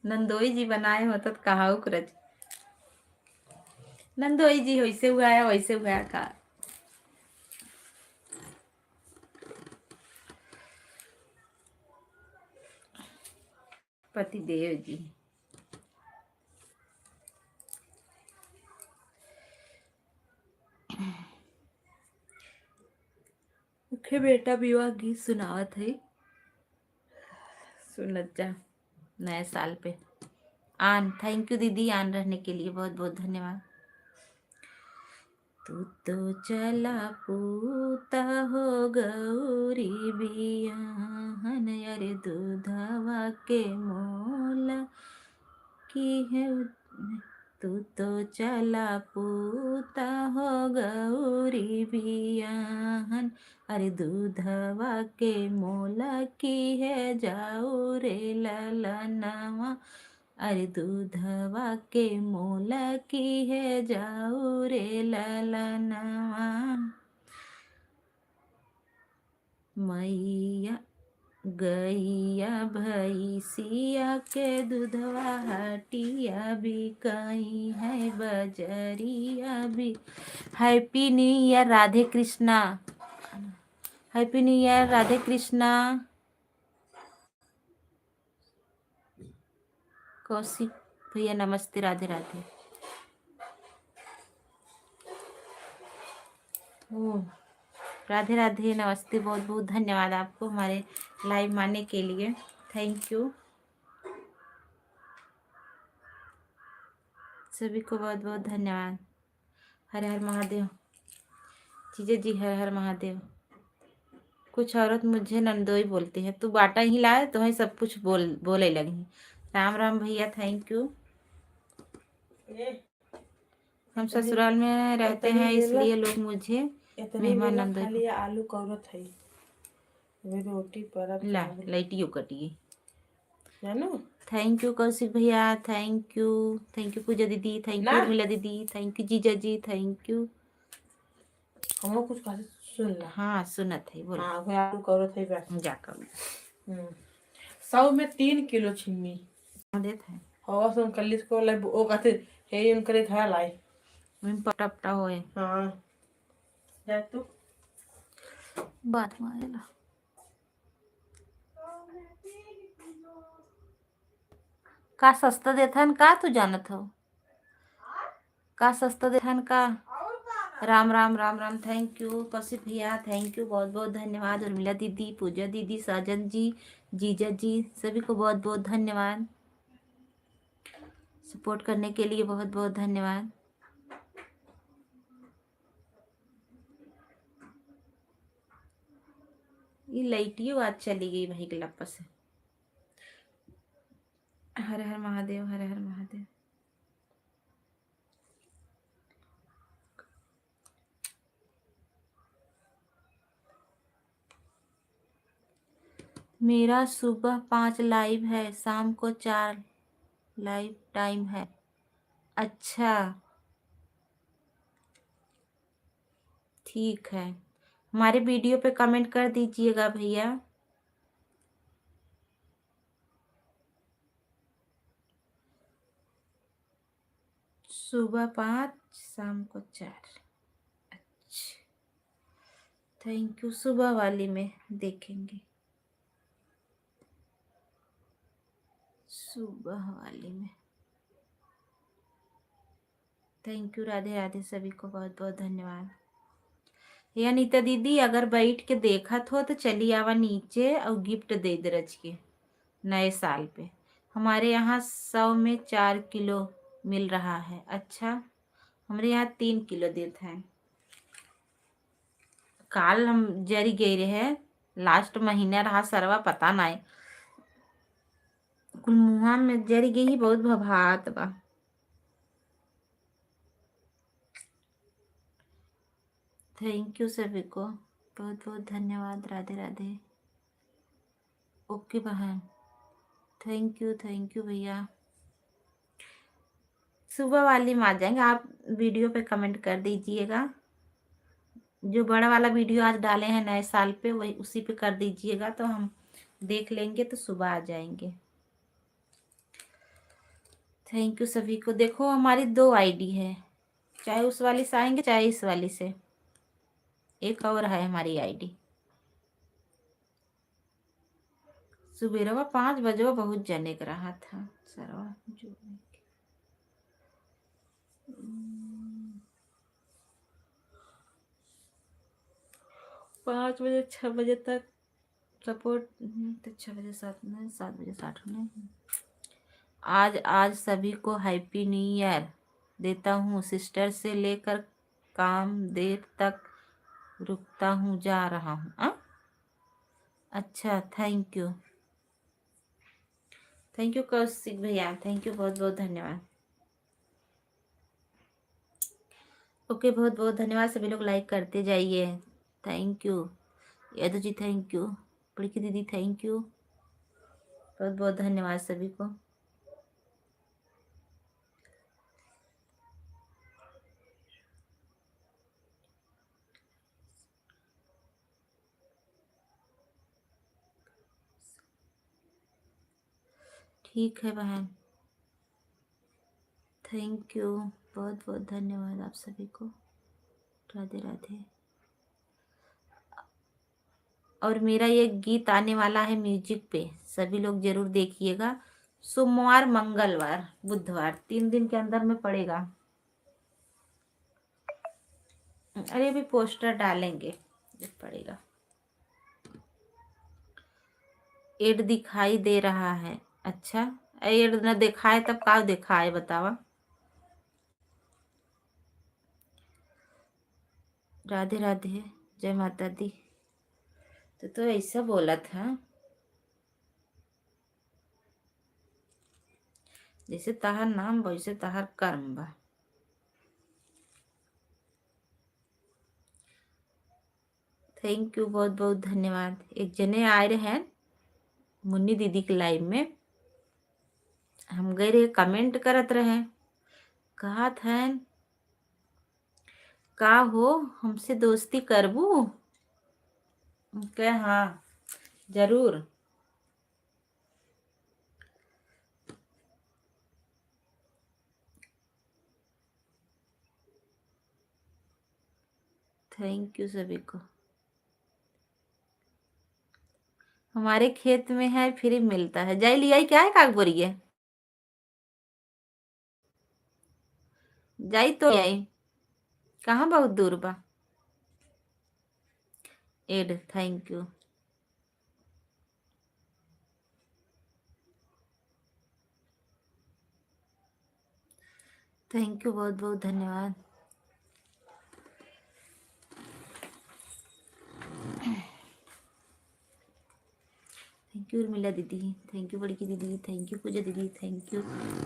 नंदोई जी बनाए हो तो कहा उकरज। नंदोई जी वैसे हुआ है, वैसे हुआ है का। पतिदेव जी। मुखे बेटा विवाह गीत सुनावत है, सुनत जा नए साल पे। आन, थैंक यू दीदी, आन रहने के लिए बहुत बहुत धन्यवाद। तू तो चला पूता हो गौरी बियाहन, अरे दूधवा के मोला की है। तू तो चला पूता हो गौरी बियाहन, अरे दूधवा के मोला की है, जाओ रे ललनवा, अरे दूधवा के मोला की है, जाओ रे ललनवा। मैया गैया भैसिया के दूधवा हटिया भी कहीं है, बजरिया भी। Happy new year Radhe Krishna. Happy new year Radhe Krishna. Kaushik भैया नमस्ते, राधे राधे। ओ, राधे राधे, नमस्ते, बहुत बहुत धन्यवाद आपको हमारे लाइव मानने के लिए। थैंक यू सभी को, बहुत बहुत धन्यवाद। हर हर महादेव। जीजे जी हर हर महादेव। कुछ औरत मुझे नंदोई बोलती है, तू बाटा ही लाए तो वही सब कुछ बोले लगी। राम राम भैया, थैंक यू। हम ससुराल में रहते हैं, इसलिए लोग मुझे मेहमान नंदोई। खाली आलू कौरत है, वे रोटी पर ला लाइटियो कटिए। जानो। थैंक यू कौशिक भैया, थैंक यू पूजा दीदी, थैंक यू उर्मिला दीदी, थैंक यू जीजा जी, थैंक यू। हम लोग कुछ बात सुन ला। हाँ सुनत है, बोल। हाँ, वे आलू कौरत है बस जाकर 100 में 3 किलो छिम्मी देते हैं। हवा सुन कलिस को ले ओ कहते यही उनके घर लाई। पटपटा होए हाँ जा तू बात मारेला का सस्ता देथन का तू जानत हो का सस्ता देथन का। राम राम राम राम। थैंक यू कौशिक भैया, थैंक यू, बहुत बहुत धन्यवाद। उर्मिला दीदी, पूजा दीदी, साजन जी, जीजा जी, सभी को बहुत बहुत धन्यवाद। सपोर्ट करने के लिए बहुत बहुत धन्यवाद। ये लाइटियों आज चली गई भाई के लप्पा से। हर हर महादेव, हर हर महादेव। मेरा सुबह 5 लाइव है, शाम को 4 लाइव टाइम है। अच्छा ठीक है, हमारे वीडियो पे कमेंट कर दीजिएगा भैया। सुबह 5 शाम को 4। अच्छा थैंक यू। सुबह वाली में देखेंगे, सुबह वाली में। थैंक यू, राधे राधे, सभी को बहुत बहुत धन्यवाद। या नीता दीदी अगर बैठ के देखा हो तो चली आवा नीचे और गिफ्ट दे दे रच के नए साल पे। हमारे यहाँ 100 में 4 किलो मिल रहा है। अच्छा हमारे यहाँ 3 किलो देते हैं। काल हम जरी गए रहे, लास्ट महीना रहा सरवा, पता नहीं कुल मुहा में जरी गई, बहुत भभात बा। थैंक यू सभी को बहुत बहुत धन्यवाद। राधे राधे। ओके बहन, थैंक यू भैया। सुबह वाली में आ जाएंगे, आप वीडियो पे कमेंट कर दीजिएगा। जो बड़ा वाला वीडियो आज डाले हैं नए साल पे, वही उसी पे कर दीजिएगा तो हम देख लेंगे, तो सुबह आ जाएंगे। थैंक यू सभी को। देखो हमारी 2 आईडी है, चाहे उस वाली से आएंगे चाहे इस वाली से। एक और है हमारी आईडी। सुबह 5 बजे बहुत जने का रहा था सरवा जो 5 बजे 6 बजे तक सपोर्ट, तो 6 बजे 7 में 7 बजे 60 में। आज सभी को हैप्पी न्यू ईयर देता हूँ। सिस्टर से लेकर काम देर तक रुकता हूँ, जा रहा हूँ। अच्छा थैंक यू कौशिक भैया, थैंक यू, बहुत बहुत धन्यवाद। ओके बहुत बहुत धन्यवाद। सभी लोग लाइक करते जाइए। Thank you Yadav ji, thank you Preeti दीदी, थैंक यू, बहुत बहुत धन्यवाद सभी को। ठीक है बहन, थैंक यू, बहुत बहुत धन्यवाद आप सभी को। राधे राधे। और मेरा ये गीत आने वाला है म्यूजिक पे, सभी लोग जरूर देखिएगा। सोमवार मंगलवार बुधवार 3 दिन के अंदर में पड़ेगा। अरे अभी पोस्टर डालेंगे जब पड़ेगा। एड दिखाई दे रहा है। अच्छा एड न दिखाए तब का दिखाए बतावा। राधे राधे, जय माता दी। तो ऐसा बोला था जैसे तहार नाम वैसे तहार कर्म बा। थैंक यू, बहुत बहुत धन्यवाद। एक जने आए रहे हैं मुन्नी दीदी के लाइव में, हम गए रहे, कमेंट करत रहे, कहा था का हो हमसे दोस्ती करबू के। हाँ जरूर। थैंक यू सभी को। हमारे खेत में है फ्री मिलता है। जाई लियाई क्या है काग बोरी है। जाई तो आई कहाँ बहुत दूर बा। Ad thank you. Thank you बहुत बहुत धन्यवाद। थैंक यू उर्मिला दीदी, थैंक यू बड़ी की दीदी, थैंक यू पूजा दीदी, थैंक यू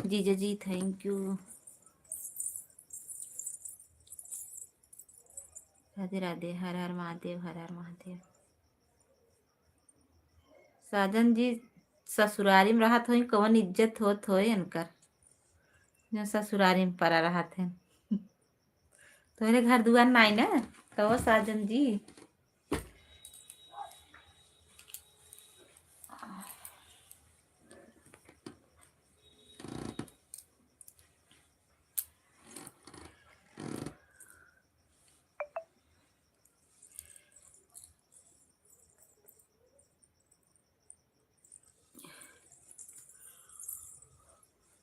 जीजा जी, थैंक यू। राधे राधे, हर हर महादेव, हर हर महादेव। साजन जी ससुरारी में रहा हो कौन इज्जत होत हो इनकर जो ससुरारी में परा रहा थे। तोरे घर दुआर नाई ना तो साजन जी।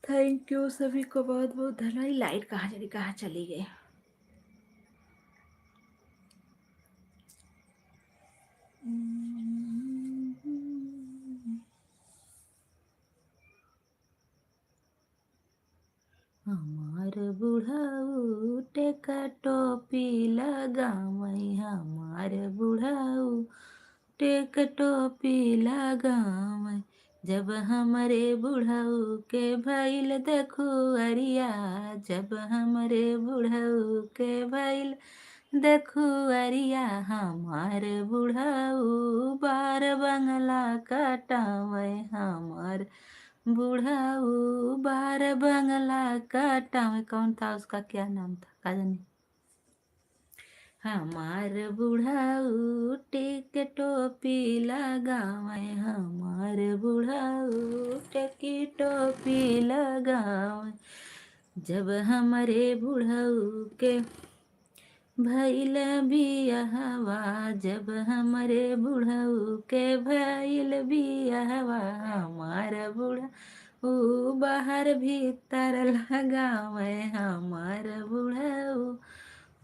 थैंक यू सभी को बहुत बहुत धन्यवाद। लाइट कहाँ चली गई। हमार बुढ़ाऊ टेका टोपी लगावई, हमार बुढ़ाऊ टेक टोपी लगावई। जब हमरे बुढ़ऊ के भइल देखू अरिया, जब हमरे बुढ़ऊ के भइल देखू अरिया, हमार बुढ़ऊ बार बंगला कटावे, हमार बुढ़ाऊ बार बंगला कटावे। कौन था उसका क्या नाम था का जाने। हमार बुढ़ाऊ टिक टोपी लगावे, हमार बुढ़ाऊ टिकी टोपी लगावे। जब हमरे बुढ़ऊ के भइल बियाहवा, जब हमरे बुढ़ऊ के भइल बियाहवा, हमार बुढ़ऊ बाहर भीतर लगावे, हमार बुढ़ऊ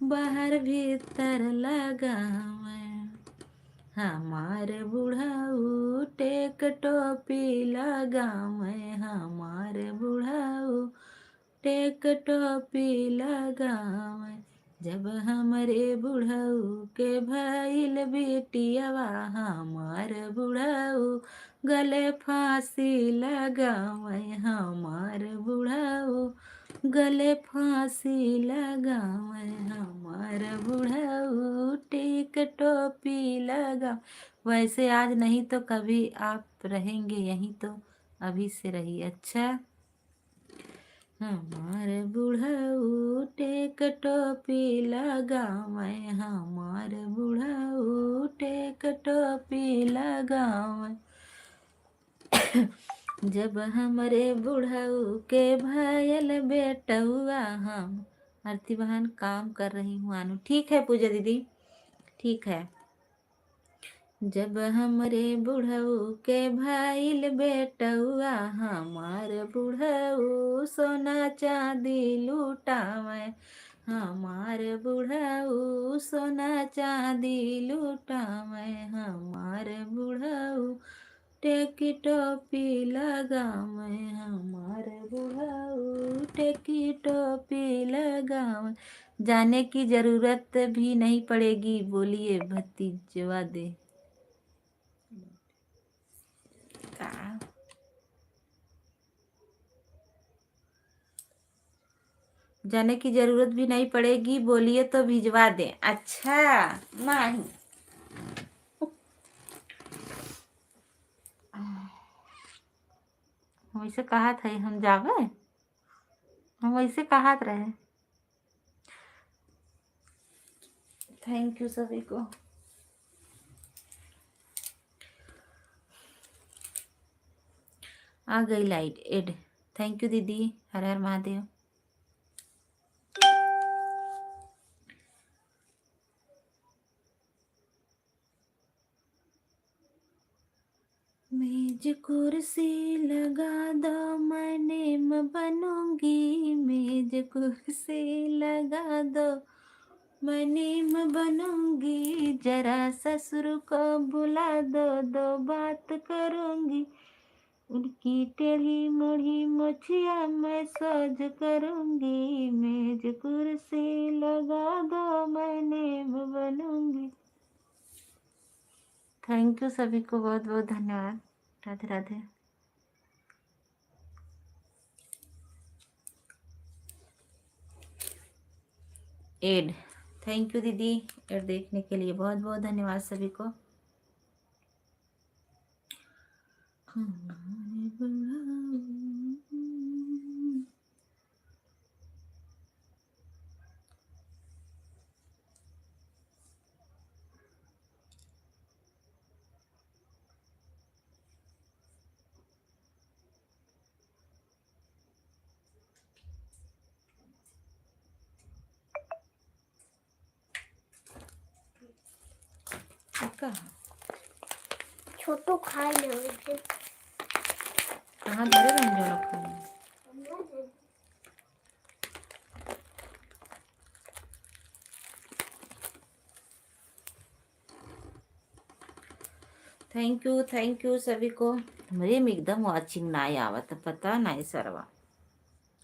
बाहर भीतर लगावे। हमार बुढ़ऊ टेक टोपी लगावे, हमार बुढ़ऊ टेक टोपी लगावे। जब हमरे बुढ़ऊ के भइल बेटियावा, हमार बुढ़ऊ गले फांसी लगावे, हमार बुढ़ऊ गले फांसी लगावे, हमार बुढ़ऊ टिक टोपी लगा। वैसे आज नहीं तो कभी आप रहेंगे यहीं तो अभी से रही। अच्छा हमार बुढ़ऊ टेक टोपी लगावे, हमार बुढ़ऊ टेक टोपी लगावे। जब हमरे बुढ़ऊ के भयल बेटुआ, हम आरती बहन काम कर रही हूँ आनू। ठीक है पूजा दीदी ठीक है। जब हमरे बुढ़ऊ के भइल बेटुआ, हमार बुढ़ऊ सोना चांदी लुटावे, हमार बुढ़ऊ सोना चांदी लुटावे, हमार बुढ़ऊ टेकी टोपी लगावे, हमार बुढ़ऊ टेकी टोपी लगावे। जाने की जरूरत भी नहीं पड़ेगी, बोलिए भतीजवा दे का। जाने की जरूरत भी नहीं पड़ेगी, बोलिए तो भिजवा दे। अच्छा नहीं हम वैसे कहा था हम जावे, हम वैसे कहा रहे। थैंक यू सभी को। आ गई लाइट एड। थैंक यू दीदी, हर हर महादेव। मेज कुर्सी लगा दो मैं नेम बनूंगी, मेज कुर्सी लगा दो मैं नेम बनूंगी, जरा ससुर को बुला दो, दो बात करूंगी, उनकी टेढ़ी मेढ़ी मोछिया मैं सज करूंगी, मेज कुर्सी लगा दो मैं नेम बनूंगी। थैंक यू सभी को, बहुत बहुत धन्यवाद। Radhe Radhe. Ad, thank you दीदी, एड देखने के लिए बहुत बहुत धन्यवाद सभी को। छोटो खाए ना फिर कहाँ धरे रंजो रखो। थैंक यू सभी को। मेरे में एकदम वाचिंग नाही आवत, पता नाही सर्वा।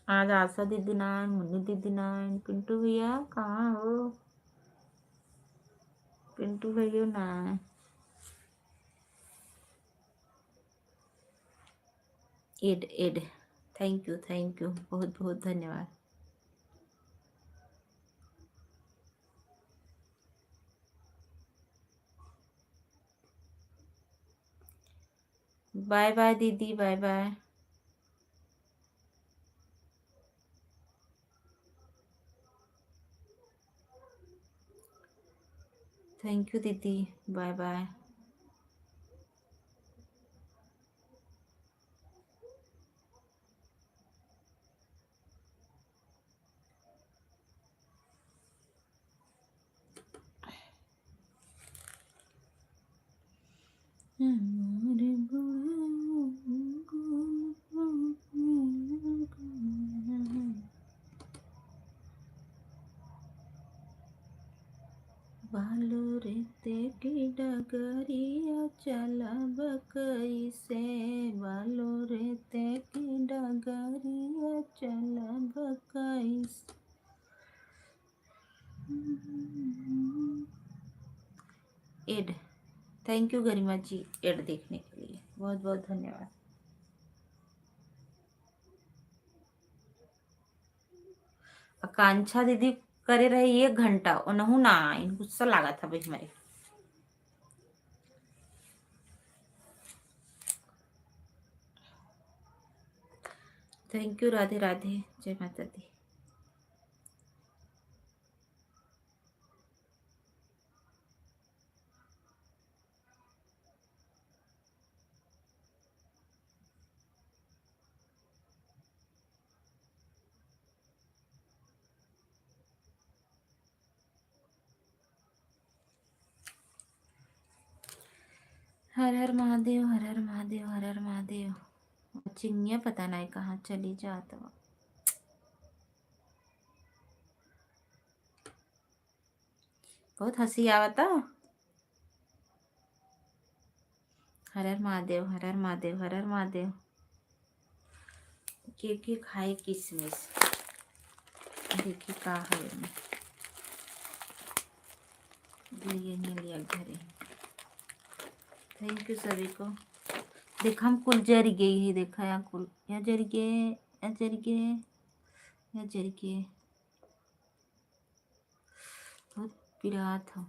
आज आशा दीदी नाइन, मुन्नी दीदी नाइन, पिंटू भैया कहाँ हो, पिंटू भैया ना। एड एड, थैंक यू बहुत बहुत धन्यवाद। बाय बाय दीदी, बाय बाय। थैंक यू दीदी, बाय बाय। बालो रेते की डगरिया चलब कैसे, बालो रेते की डगरिया चलब कैसे। Ad, thank you Garima ji, ad देखने के लिए बहुत बहुत धन्यवाद। आकांक्षा दीदी करे रहे 1 घंटा उनहु ना आई, गुस्सा लगा था भाई हमारे। थैंक यू, राधे राधे, जय माता दी। हर हर महादेव, हर हर महादेव, हर हर महादेव। चिंगिया पता नहीं कहाँ चली जात। बहुत हंसी आवता। हर हर महादेव, हर हर महादेव, हर हर महादेव। के खाए किसमिस, देखिए का है लिए नहीं लिया घरे। थैंक यू सभी को। देखा हम कुल जर गई है, देखा यहाँ कुल, यहाँ जर गए, यहाँ जर गए, यहाँ जर गए। बहुत पिरा था।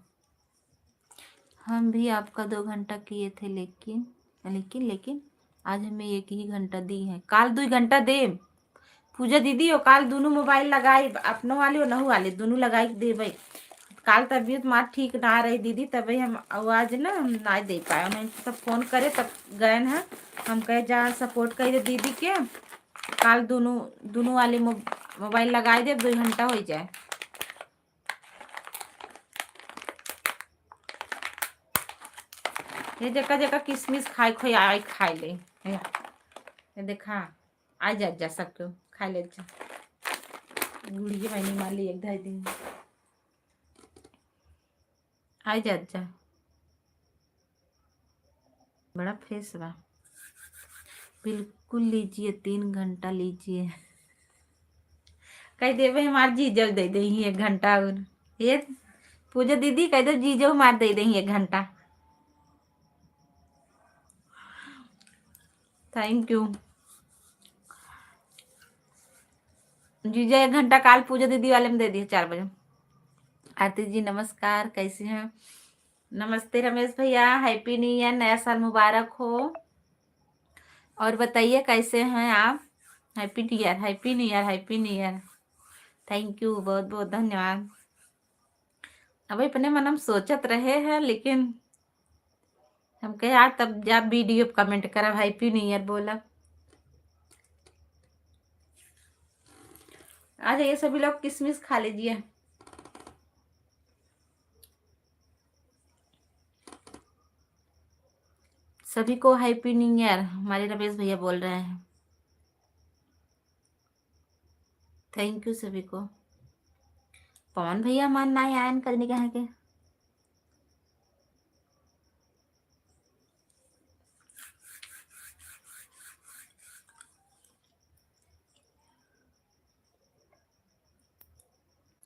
हम भी आपका 2 घंटा किए थे, लेकिन लेकिन लेकिन आज हमें 1 ही घंटा दी है। काल 2 घंटा दे पूजा दीदी हो, काल दोनों मोबाइल लगाई, अपनों वाले और नहू वाले दोनों लगाई दे भाई। काल तबीयत माँ ठीक ना रही दीदी, तभी हम आवाज ना हम ना दे पाए। मैं सब फोन करे तब गए हैं, हम कहे जा सपोर्ट करे दीदी के। काल दोनों वाले मोबाइल लगाए दे, 2 घंटा हो जाए। ये जका जका किशमिश खाए खोई आई खाई ले ये देखा आ जा सबको खा ले जा गुड़िया मैंने मार ली 1-2 दिन आ जा बड़ा फेस बा बिल्कुल लीजिए 3 घंटा लीजिए कह देवे हमार जीजो दे दे 1 घंटा और ये पूजा दीदी कह दो जीजो मार दे 1 घंटा थैंक यू जीजा 1 घंटा काल पूजा दीदी वाले में दे दिए 4 बजे। आरती जी नमस्कार कैसे हैं? नमस्ते रमेश भैया हैप्पी न्यू ईयर नया साल मुबारक हो। और बताइए कैसे हैं आप? Happy new year happy new year happy new year. Thank you बहुत बहुत धन्यवाद। अब अपने मन हम सोचत रहे हैं लेकिन हम कहे यार तब जब वीडियो कमेंट करब हैप्पी न्यू ईयर बोलब। आ जाइए सभी लोग किशमिश खा लीजिए। सभी को हैप्पी न्यू ईयर हमारे रमेश भैया बोल रहे हैं। थैंक यू सभी को। पवन भैया मानना है आयन करने के के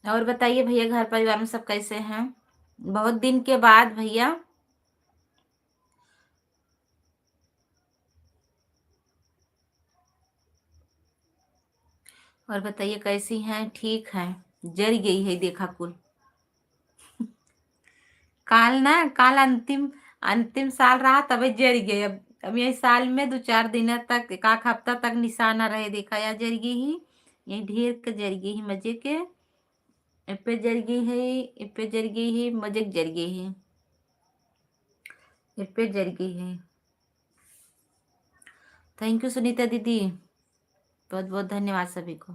और बताइए भैया घर परिवार में सब कैसे हैं? बहुत दिन के बाद भैया। और बताइए कैसी हैं? ठीक है जर गई है देखा कुल काल अंतिम अंतिम साल रहा तभी जर गई। अब यही साल में 2-4 दिन तक 1 हफ्ता तक निशाना रहे देखा या जर गई ही यही ढेर के जर गई ही मजे के पे जर गई है पे जर गई है मजे के जर गई है पे जर गई है। थैंक यू सुनीता दीदी बहुत बहुत धन्यवाद सभी को।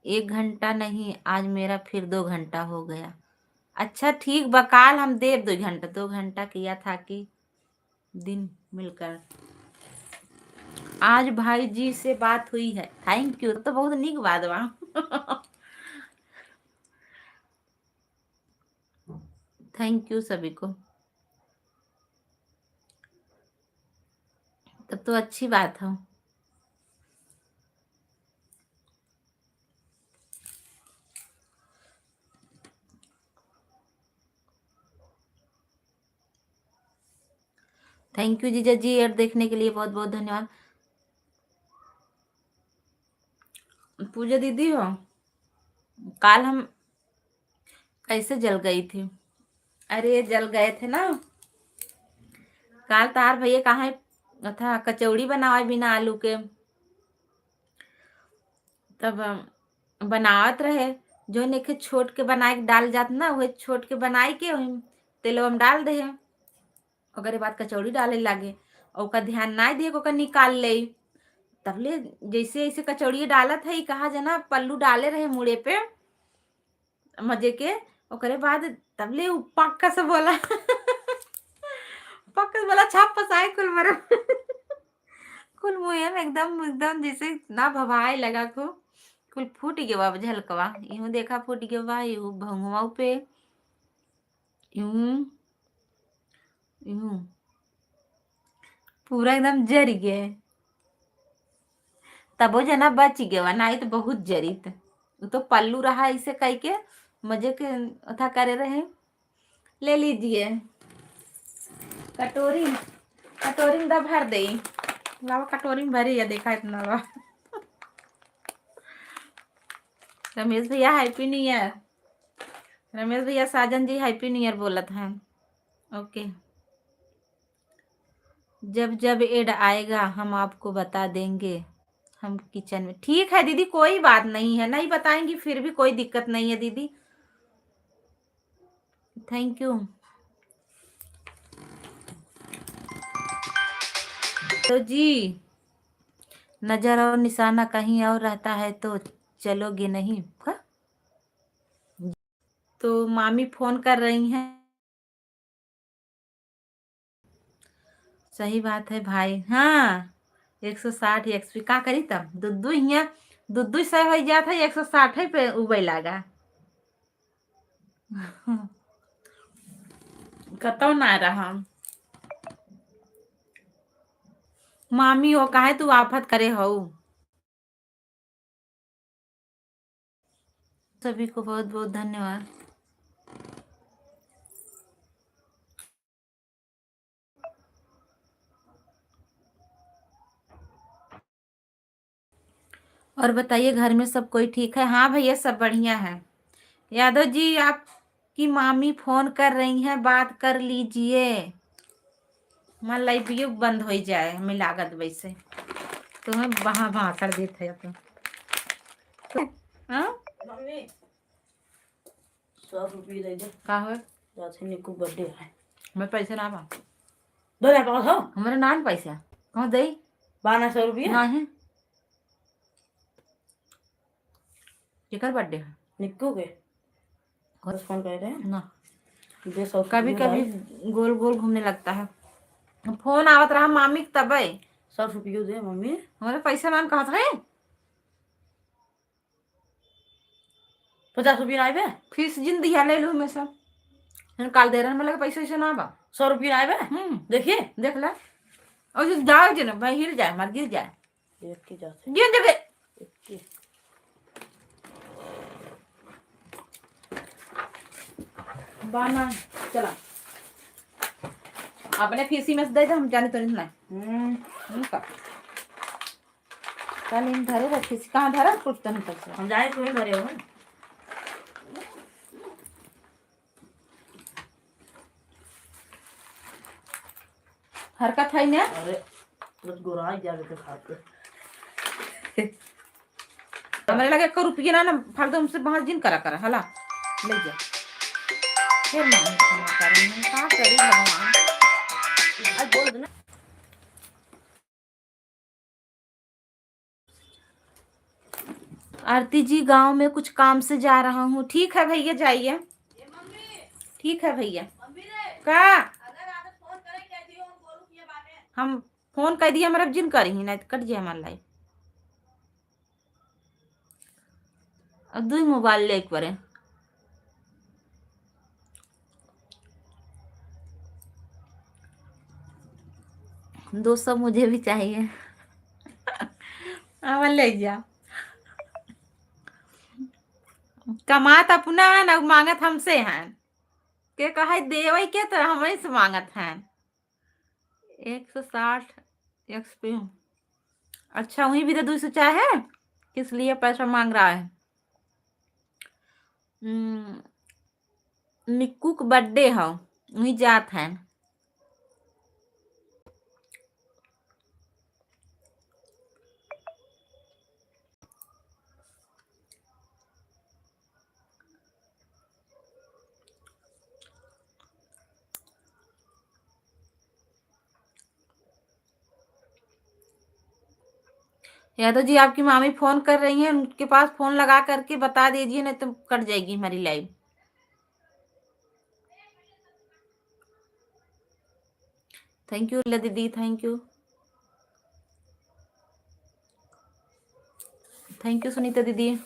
1 घंटा नहीं आज मेरा फिर 2 घंटा हो गया। अच्छा ठीक बकाल हम देव 2 घंटा 2 घंटा किया था कि दिन मिलकर। आज भाई जी से बात हुई है। थैंक यू तो बहुत निक बात बा थैंक यू सभी को। तब तो अच्छी बात है। थैंक यू जीजा जी और देखने के लिए बहुत बहुत धन्यवाद। पूजा दीदी हो काल हम कैसे जल गई थी? अरे जल गए थे ना काल तार भैया कहाँ था कचौड़ी बनावा बिना आलू के तब बनावत रहे जो नेके छोट के बनाए के डाल जात ना वही छोट के बनाए के वही तेलवा में डाल दे ओकरे बाद कचौड़ी डाले लागे और ओका ध्यान ना दिए ओका निकाल ले तबले जैसे ऐसे कचौड़ी डालत है कहा जना पल्लू डाले रहे मुड़े पे मजे के ओकरे बाद तबले उ पक्का से बोला पक्का से बोला छाप पसाए कुल मर कुल मुँह में एकदम एकदम जैसे ना भभाए लगा को कुल फूट गया झलकवा यूं देखा फूट गया यूं भंगुआ पे यूं यूं पूरा एकदम जर गए तब वो जना बच गया नहीं तो बहुत जरित वो तो पल्लू रहा इसे कह के मजे के था करे रहे। ले लीजिए कटोरी कटोरी में भर दे लावा कटोरी में भरी है देखा इतना बा रमेश भैया हैप्पी न्यू ईयर। रमेश भैया Sajan ji happy new year बोलत हैं। ओके जब जब एड आएगा हम आपको बता देंगे हम किचन में। ठीक है दीदी कोई बात नहीं है नहीं बताएंगी फिर भी कोई दिक्कत नहीं है दीदी। Thank you. तो जी नजर और निशाना कहीं और रहता है तो चलोगे नहीं हा? तो मामी फोन कर रही हैं सही बात है भाई। हाँ, 160 एक्सपी का करी तब दुद्दू हिया दुद्दू से हो जात है 160 पे उबे लागा। कतो ना रहा मामी हो काहे तू आफत करे हो। सभी को बहुत बहुत धन्यवाद। और बताइए घर में सब कोई ठीक है? हाँ भैया सब बढ़िया है। यादव जी आपकी मामी फोन कर रही हैं, बात कर लीजिए। मन लाइबियो बंद हो जाए हमें लागत वैसे तुम्हें वहां भाषण देते है तो हाँ मम्मी 100 रुपये दे दे। का हो जाते निकू बर्थडे है। मैं पैसे ना पा दो ना पास हो हमारे नान पैसा कहाँ दे 1200 रुपये ना है केकर बर्थडे है निक्कू के बस फोन कर रहे हैं ना दे 100 कभी रुपये कभी भाई। गोल गोल घूमने लगता है। फोन आवत रहा मामी के तबे 100 रुपये दे मम्मी। हमारे पैसा नान कहा था 50 रुपये आए बे फीस जिन दिया ले लू मैं सब काल दे रहा लगा पैसा वैसा ना बा 100 रुपये आए बे देखिए देख ले और जो जाओ जो ना भाई हिल जाए मर गिर जाए एक के जाते गिर जगह एक के बाना चला अपने फीसी में से दे दे हम जाने तो नहीं ना उनका कल इन धरे रखी कहाँ धरा कुछ तो नहीं कर हम जाए तो भरे हो हरकत है ना अरे बस गोरा जावे के खाते हमारे लगे 1 रुपया ना फालतू हमसे बाहर जिन करा करा हला ले जा फिर मांग क्षमा करें का करी भगवान आज बोल दे ना आरती जी गांव में कुछ काम से जा रहा हूँ। ठीक है भैया जाइए। ठीक है भैया का हम फोन कर दिया हमारा जिन करी नहीं तो कट जाए हमारा लाइफ अब 2 मोबाइल ले पड़े दोस्तों मुझे भी चाहिए अब ले जा कमात अपना है ना मांगत हमसे हैं के कहे देवे के तो हमें से मांगत हैं 160 एक्सपी अच्छा वहीं भी तो 200 चाहे किस लिए पैसा मांग रहा है। निक्कू का बर्थडे है वहीं जात है। यादव जी आपकी मामी फोन कर रही हैं उनके पास फोन लगा करके बता दीजिए नहीं तो कट जाएगी हमारी लाइव। थैंक यू दीदी थैंक यू सुनीता दीदी।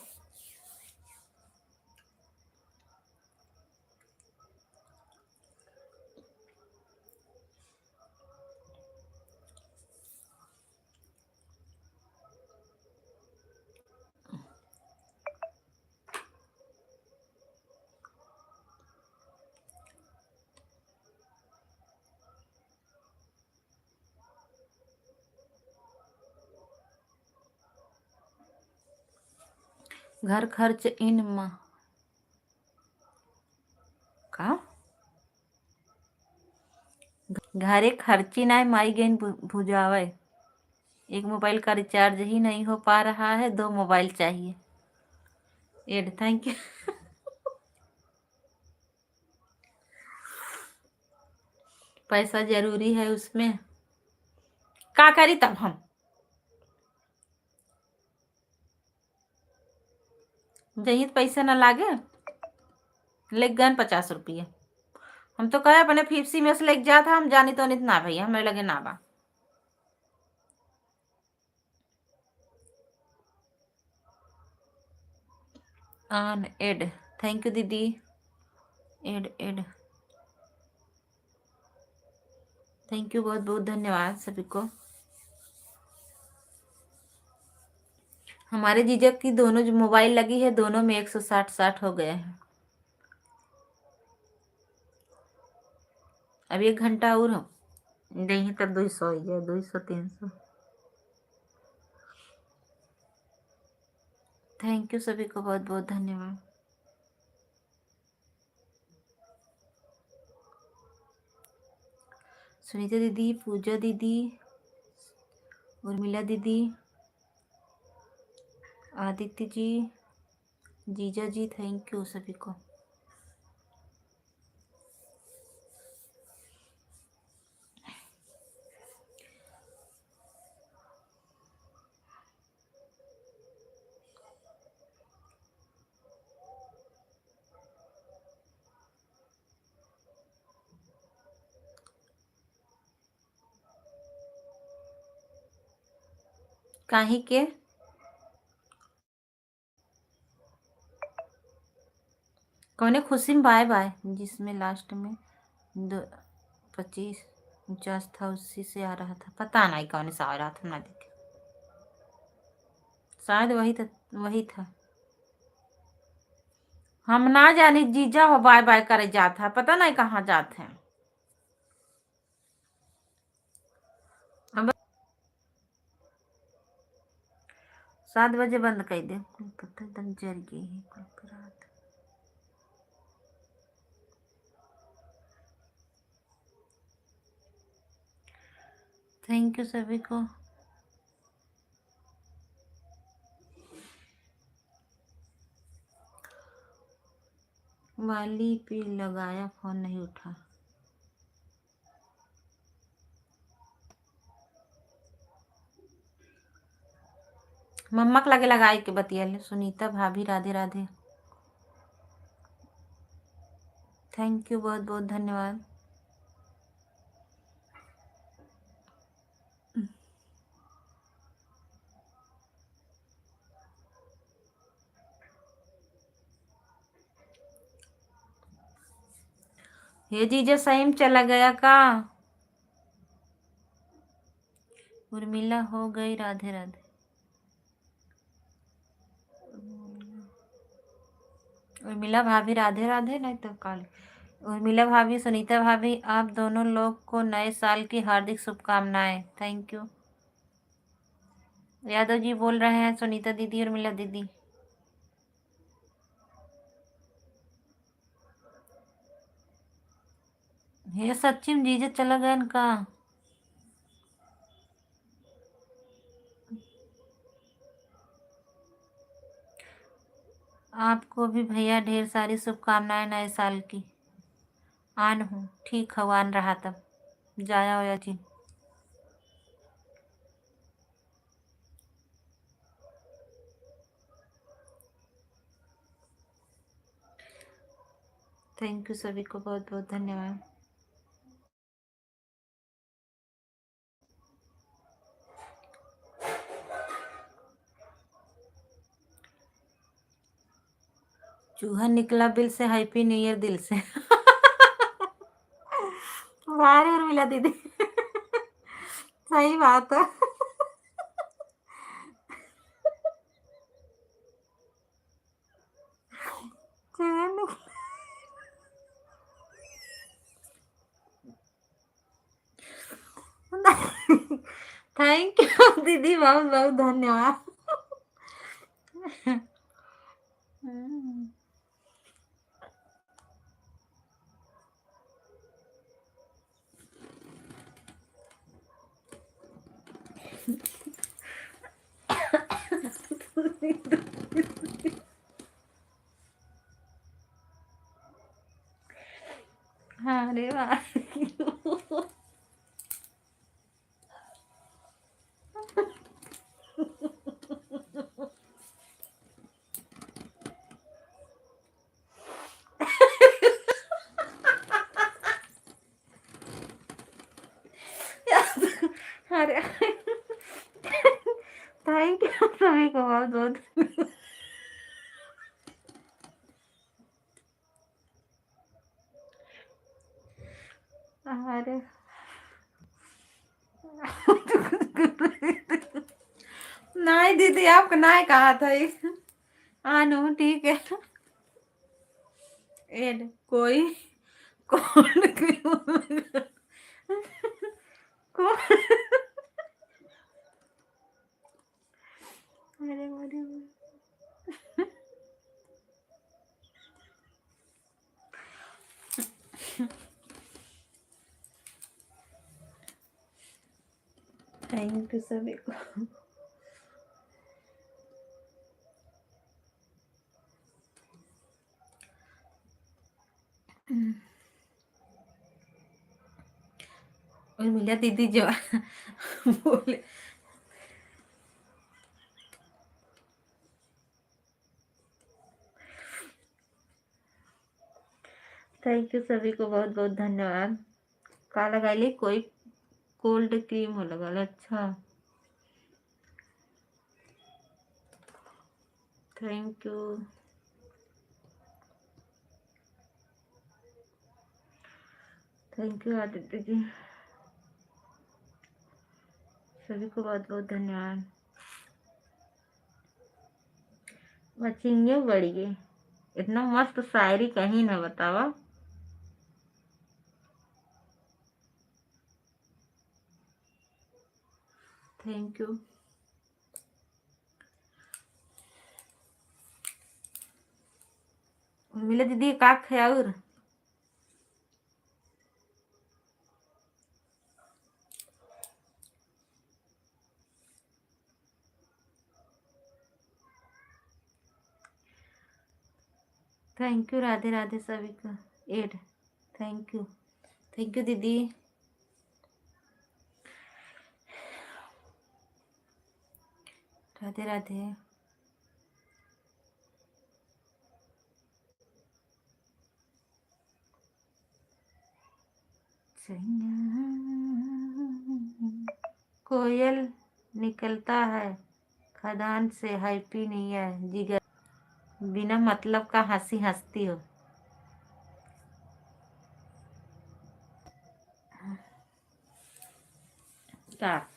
घर खर्च इन का घरे खर्ची ना माई गेन भुजावे। एक मोबाइल का रिचार्ज ही नहीं हो पा रहा है 2 मोबाइल चाहिए। एड थैंक यू पैसा जरूरी है उसमें का करी तब हम जही पैसा ना लागे ले गन 50 रुपये हम तो कहे अपने फीपसी में से लेके जा था, हम जानी तो नित ना भैया हमें लगे ना बा। ऑन एड, थैंक यू दीदी। एड एड, थैंक यू, बहुत बहुत धन्यवाद सभी को। हमारे जीजा की दोनों जो मोबाइल लगी है, दोनों में 160 हो गए हैं। अब 1 घंटा और हो नहीं तब 200 हो गया, 200 300। थैंक यू सभी को, बहुत बहुत धन्यवाद। सुनीता दीदी, पूजा दीदी, उर्मिला दीदी, आदित्य जी, जीजा जी, थैंक यू सभी को। काहे के कौने खुशी में बाय बाय, जिसमें लास्ट में 25 49 था, उसी से आ रहा था, पता नहीं कौन सा आ रहा था, ना देखे, शायद वही था। हम ना जानी जीजा हो बाय बाय करे जात है, पता नहीं कहाँ जाते हैं। अब 7 बजे बंद कर दे, पता एकदम जल गई है कुल रात। थैंक यू सभी को। वाली पे लगाया, फोन नहीं उठा। मम्मा के लगे लगाए के बतिया। सुनीता भाभी, राधे राधे, थैंक यू, बहुत बहुत धन्यवाद। ये जीजा सही में चला गया का? उर्मिला हो गई, राधे राधे। उर्मिला भाभी, राधे राधे, नहीं तो काल। उर्मिला भाभी, सुनीता भाभी, आप दोनों लोग को नए साल की हार्दिक शुभकामनाएं। Thank you. यादव जी बोल रहे हैं, सुनीता दीदी, उर्मिला दीदी। ये सच्ची में जीजा चला गया इनका। आपको भी भैया ढेर सारी शुभकामनाएं नए साल की। आन हूँ, ठीक है, आन रहा तब जाया होया जी। थैंक यू सभी को, बहुत बहुत धन्यवाद। चूहा निकला बिल से, हैप्पी न्यू ईयर दिल से। वाह उर्मिला दीदी, सही बात है। चूहा निकला। थैंक यू दीदी, बहुत बहुत धन्यवाद। अरे वाह। थैंक यू सभी को बहुत बहुत। अरे नहीं दीदी, आपको नहीं कहा था आनू ठीक है। एड कोई कौन कौन अरे मेरे थैंक यू सभी को। और मिला दीदी जो बोले थैंक यू सभी को बहुत बहुत धन्यवाद। का लगा ली कोई कोल्ड क्रीम हो लगा लो। अच्छा thank you. Thank you Aditya ji, सभी को बहुत बहुत धन्यवाद। बचिंगे बढ़ी गई, इतना मस्त शायरी कहीं ना बतावा। Thank you. मिले दीदी का ख्याल। थैंक यू राधे राधे सभी का ad. Thank you. Thank you दीदी। राधे राधे। कोयल निकलता है खदान से, हैप्पी नहीं है जिगर, बिना मतलब का हंसी हंसती हो। क्या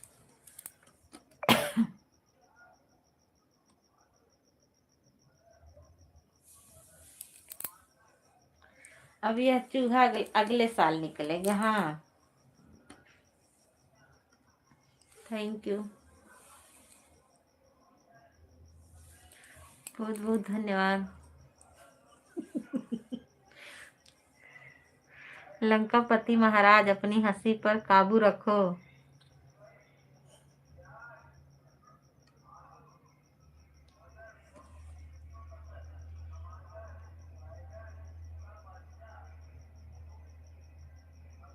अब यह चूहा अगले साल निकलेगा। हाँ थैंक यू, बहुत बहुत धन्यवाद। लंकापति महाराज अपनी हंसी पर काबू रखो।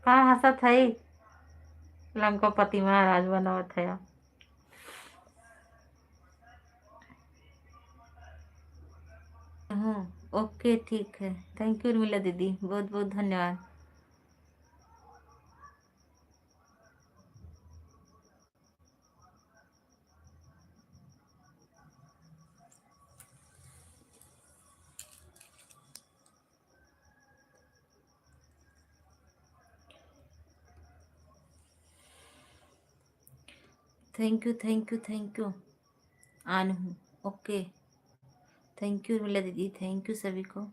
कहाँ हंसत है लंकापति महाराज बनावत है। हाँ ओके ठीक है। थैंक यू उर्मिला दीदी, बहुत बहुत धन्यवाद। Thank you thank you thank you आन हूँ ओके। थैंक यू उर्मिला दीदी, थैंक यू सभी को।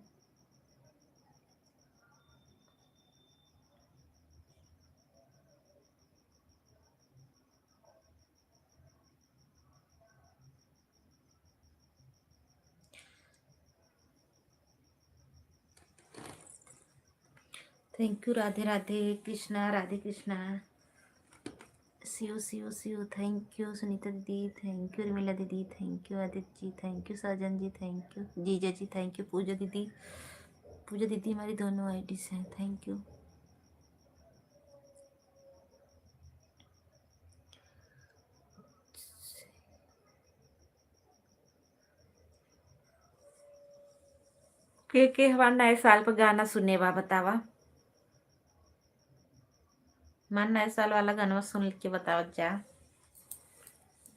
Thank you Radhe Radhe Krishna, Radhe Krishna. See you thank you Sunita दीदी, थैंक यू उर्मिला दीदी, thank you Aditya ji, thank you Sajan ji, thank you जीजा जी, थैंक यू पूजा दीदी। पूजा दीदी हमारी दोनों आईडीज हैं। Thank you. के हमारे नए साल पर गाना सुने बा बतावा। मन नए साल वाला गाना सुन के बताओ जा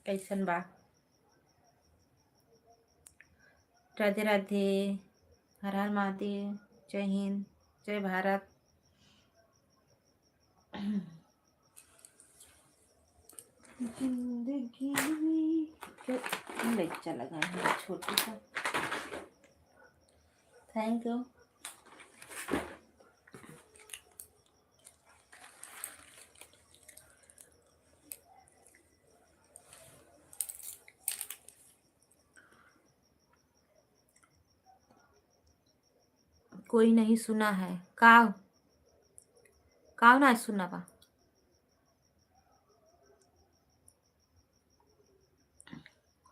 कैसन बा। राधे राधे, हर हर महादेव, जय हिंद, जय भारत। जिंदगी में बच्चा लगा है छोटी सा। Thank you. कोई नहीं सुना है, काव काव ना सुना बा।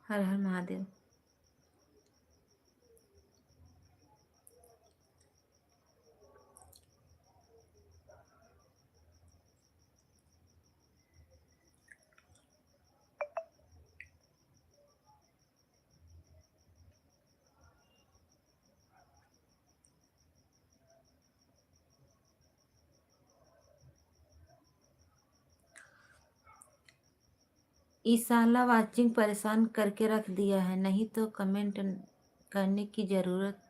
हर हर महादेव। ईसाला वाचिंग परेशान करके रख दिया है, नहीं तो कमेंट करने की जरूरत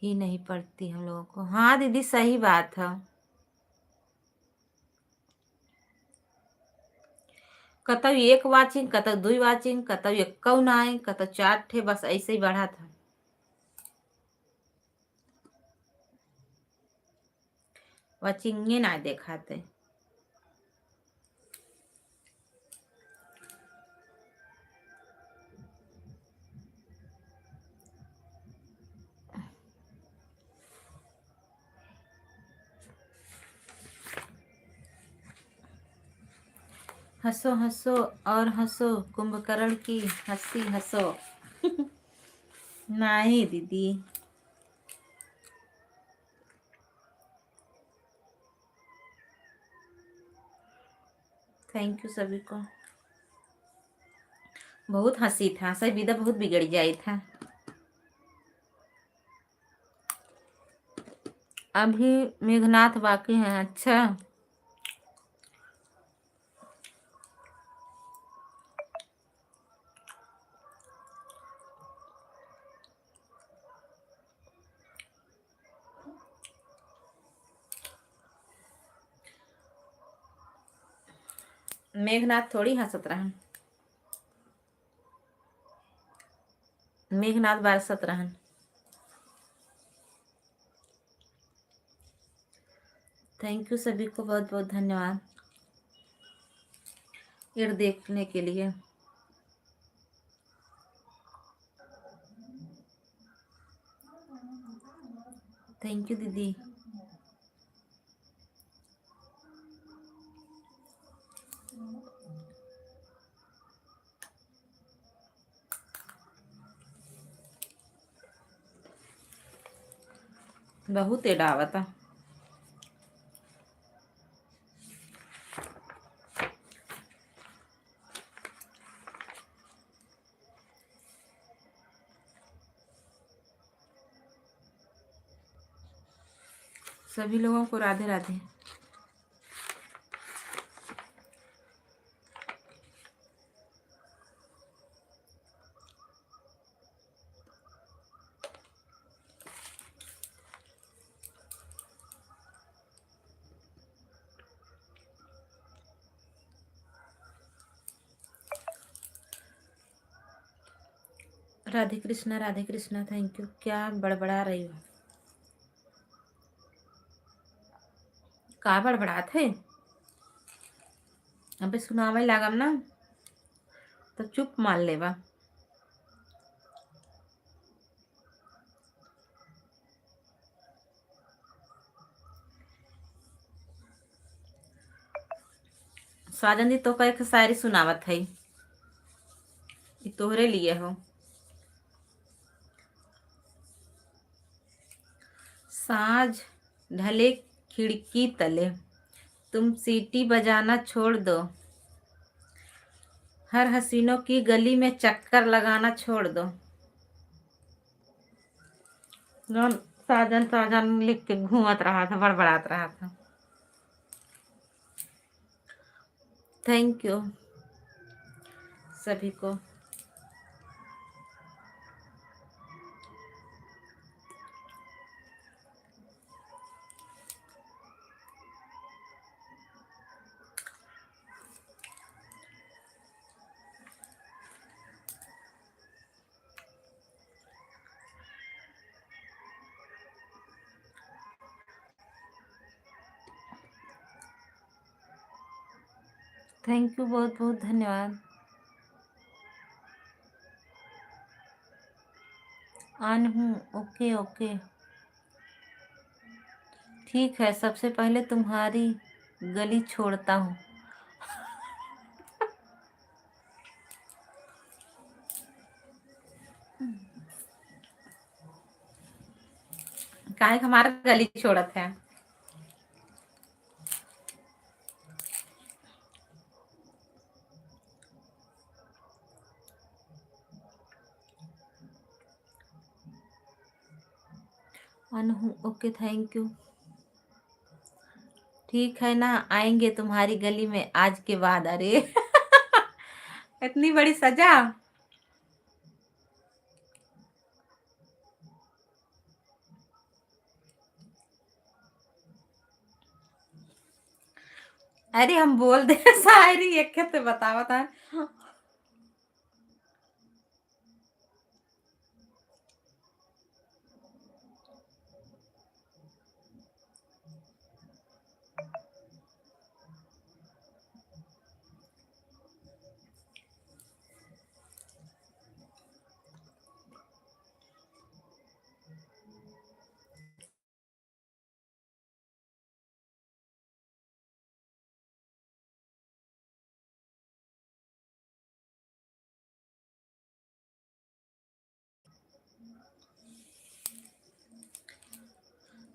ही नहीं पड़ती हम लोगों को। हाँ दीदी सही बात है। कतौ एक वाचिंग, कतौ दुई वाचिंग, कतौ एक नाई, कतौ 4 ठे, बस ऐसे ही बढ़ा था। वाचिंगे ना देखाते। हंसो हंसो और हंसो, कुंभकर्ण की हंसी हंसो। नहीं दीदी, थैंक यू सभी को। बहुत हंसी था, सही विदा बहुत बिगड़ जाई था। अभी मेघनाथ बाकी हैं। अच्छा मेघनाथ थोड़ी हंसत रहन, मेघनाथ बरसत रहन। थैंक यू सभी को, बहुत बहुत धन्यवाद ये देखने के लिए। थैंक यू दीदी। बहुत एडावता। सभी लोगों को राधे राधे। Radhe Krishna, thank you. क्या बड़बड़ा रही हो? का बड़बड़ात है? अबे सुनावे लागम ना तो चुप मान लेवा। साजन दी तो का एक शायरी सुनावत है, ये तोहरे लिए हो। साँझ ढले खिड़की तले, तुम सीटी बजाना छोड़ दो, हर हसीनों की गली में चक्कर लगाना छोड़ दो। साजन साजन लिख के घूमत रहा था, बड़बड़ात रहा था। थैंक यू सभी को। थैंक यू, बहुत बहुत धन्यवाद। ऑन हूँ। ओके ओके, ठीक है। सबसे पहले तुम्हारी गली छोड़ता हूँ। काहे के हमारा गली छोड़त है? ऑन हूँ। Okay, thank you. ठीक है ना, आएंगे तुम्हारी गली में आज के बाद। अरे इतनी बड़ी सजा। अरे हम बोल दे शायरी एक तो बतावा था।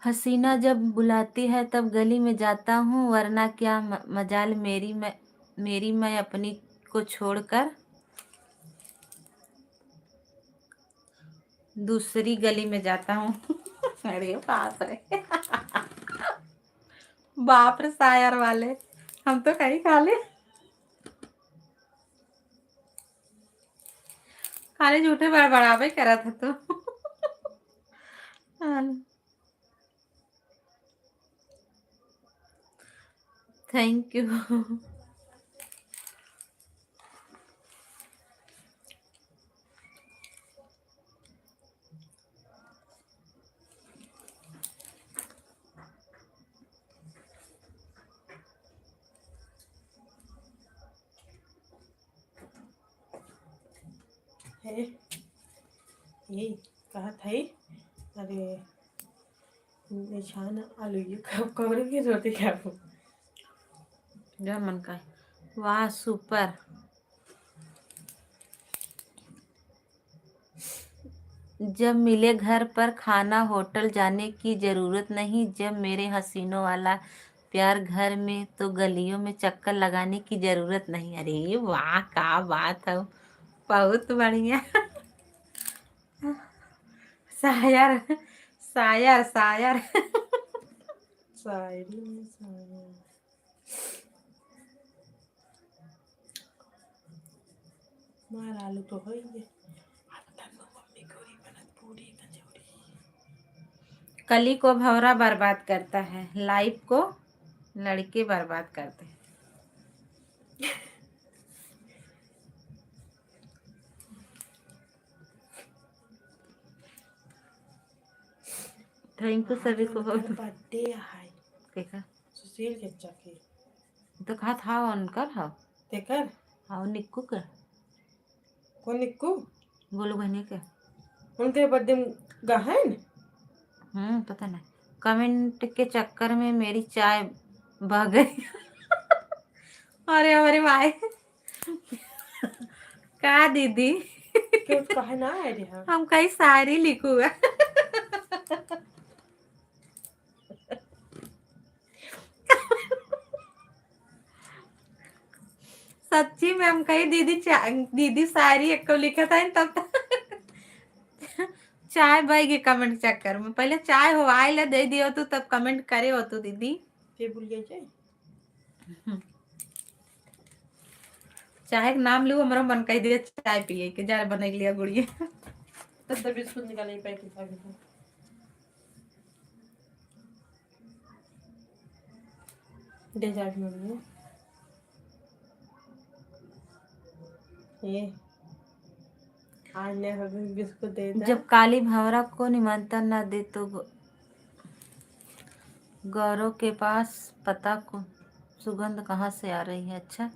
हसीना जब बुलाती है तब गली में जाता हूँ, वरना क्या मजाल मेरी मैं अपनी को छोड़कर दूसरी गली में जाता हूँ। अरे बाप रे बाप रे, शायर वाले हम तो कहीं खाली खाली झूठे बड़बड़ावे करा था तो। Thank you. है ये कहा था ही। अरे निशान आलू ये कब कवर की रोटी खाओ। जो मन का है। वाह सुपर। जब मिले घर पर खाना, होटल जाने की जरूरत नहीं। जब मेरे हसीनों वाला प्यार घर में, तो गलियों में चक्कर लगाने की जरूरत नहीं। अरे वाह, क्या बात है, बहुत बढ़िया। शायर शायर शायर। शायरी में शायर। मार आलू तो हो ही है। मम्मी गोरी बनत पूरी कचौड़ी। कली को भंवरा बर्बाद करता है, लाइफ को लड़के बर्बाद करते हैं। थैंक यू सभी को बहुत। बर्थडे है देखा सुशील के चके तो कहा था उनकर। हाँ तेकर हाँ, निक्कू के कौन निक्कू गोलू बहनी के। उनके बर्थडे गहन। पता नहीं। कमेंट के चक्कर में मेरी चाय बह गई। अरे हमारे भाई का दीदी क्यों कहा ना है रे हाँ। हम कई शायरी लिखूगा। सच्ची में हम कही दीदी शायरी एक को लिखा था तब चाय बह गई कमेंट चक्कर में। पहले चाय हो आए ले दे दियो तू, तब कमेंट करे हो तू दीदी। फिर भूल गए थे। चाय के नाम लू हमारा मन कह दिया चाय पिए के जा बना लिया गुड़िया। तब बिस्कुट निकाले पैकेट आ गया। डेजर्ट में भी ये आज ने हमें बिस्कुट दे दा। जब काली भंवरा को निमंत्रण न दे तो गौरव के पास पता को सुगंध कहाँ से आ रही है। अच्छा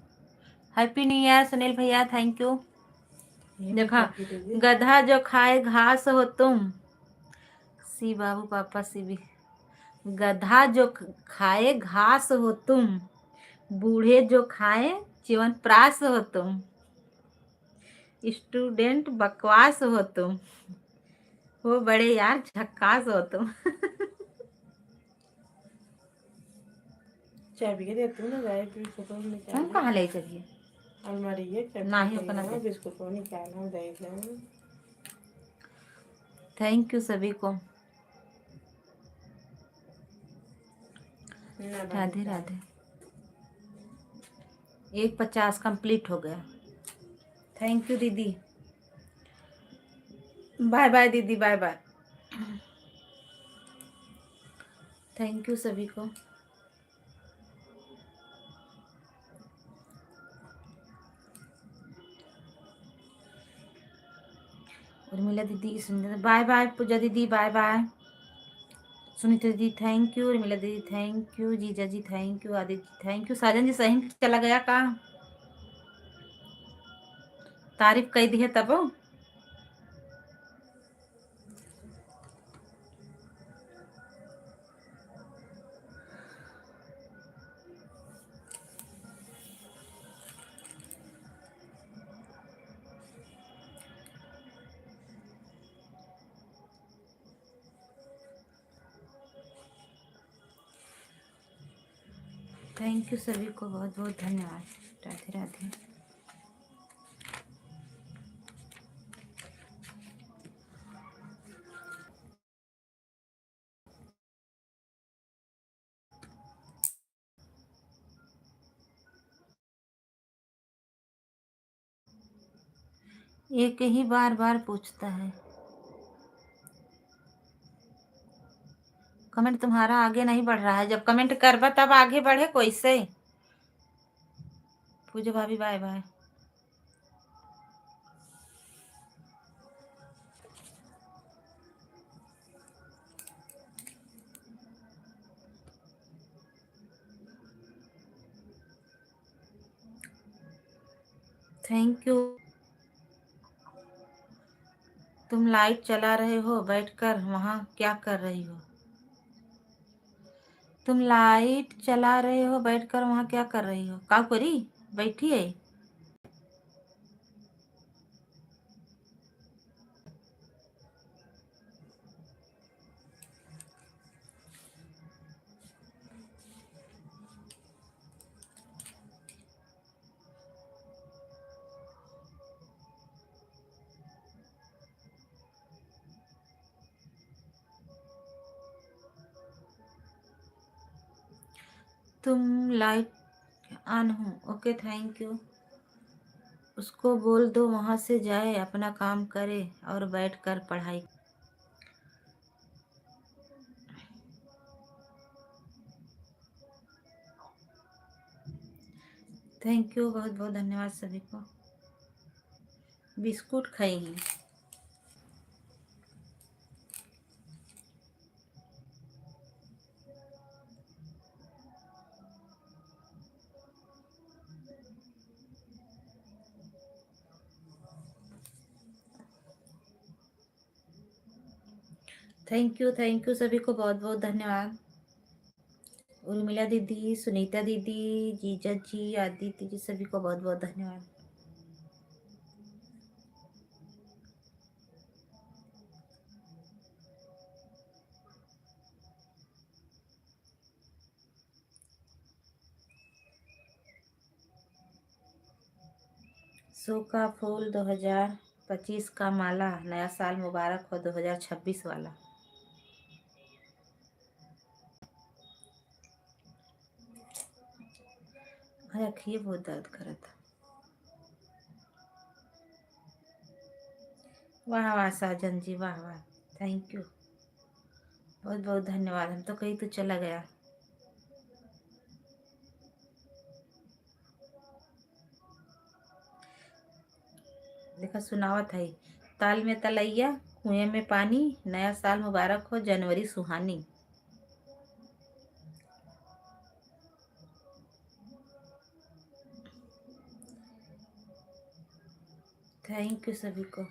हैप्पी न्यू ईयर सुनील भैया, थैंक यू। ये देखा, भी दे दे। गधा जो खाए घास हो तुम, सी बाबू पापा सी भी, गधा जो खाए घास हो तुम, बूढ़े जो खाए च्यवनप्राश हो तुम, स्टूडेंट बकवास हो तुम, वो बड़े यार झक्कास हो तुम। चाबी के देती हूँ ना, जाए बिस्कुट निकाल हम कहाँ ले चलिए, अलमारी है, चाबी ना ही के अपना दे। बिस्कुट निकालना देगा। थैंक यू सभी को, ना बाहर राधे जाओ। राधे। 1:50 कंप्लीट हो गया। थैंक यू दीदी, बाय बाय दीदी, बाय बाय। थैंक यू सभी को। उर्मिला दीदी, सुनीता बाय बाय, पूजा दीदी बाय बाय, सुनीता दीदी थैंक यू, उर्मिला दीदी थैंक यू, जीजा जी thank you, Aditya thank you, Sajan ji सही चला गया का, तारीफ कही दी है तब। थैंक यू सभी को, बहुत बहुत धन्यवाद, राधे राधे। एक ही बार बार पूछता है, कमेंट तुम्हारा आगे नहीं बढ़ रहा है, जब कमेंट करबा तब आगे बढ़े कोई से। पूजा भाभी बाय बाय। Thank you. तुम लाइट चला रहे हो बैठकर, वहां क्या कर रही हो, तुम लाइट चला रहे हो बैठकर वहां क्या कर रही हो, का करी बैठी है। तुम लाइट ऑन हो, ओके थैंक यू। उसको बोल दो वहां से जाए, अपना काम करे और बैठ कर पढ़ाई। थैंक यू, बहुत बहुत धन्यवाद सभी को। बिस्कुट खाएंगी। थैंक यू सभी को, बहुत बहुत धन्यवाद। उर्मिला दीदी, सुनीता दीदी, जीजा जी, आदित्य जी, सभी को बहुत बहुत धन्यवाद। सो का फूल 2025 का माला, नया साल मुबारक हो 2026 वाला। रखिए, बहुत दर्द कर था। वाह वाह साजन जी, वाह वाह, थैंक यू, बहुत बहुत धन्यवाद। हम तो कहीं तो चला गया। देखा, सुनावत है, ताल में तलैया, कुएं में पानी, नया साल मुबारक हो जनवरी सुहानी। थैंक यू सभी को।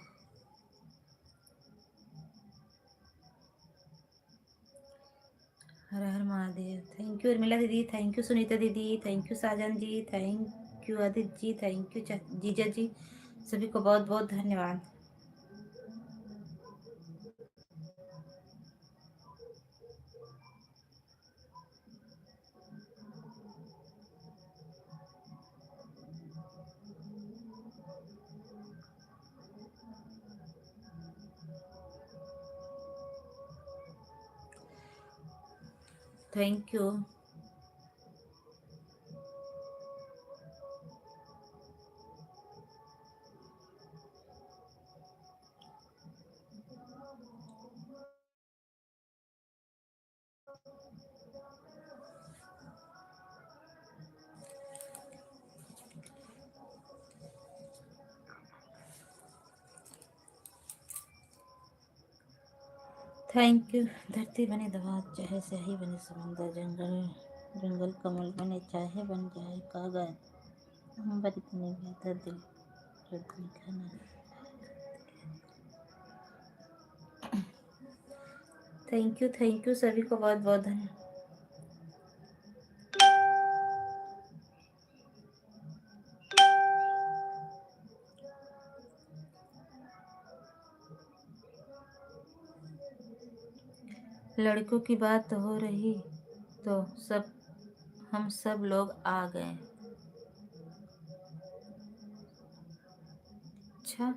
हर हर महादेव। थैंक यू उर्मिला दीदी, थैंक यू सुनीता दीदी, thank you Sajan ji, thank you Aditya ji, thank you जीजा जी, सभी को बहुत बहुत धन्यवाद। Thank you. Thank you. धरती बने दवा चाहे स्याही बने समंदर, जंगल जंगल कमल बने चाहे बन जाए कागज, अंबर इतने बेहतर दिल खाना। थैंक यू सभी को बहुत बहुत धन्यवाद। लड़कों की बात हो रही तो हम सब लोग आ गए। अच्छा,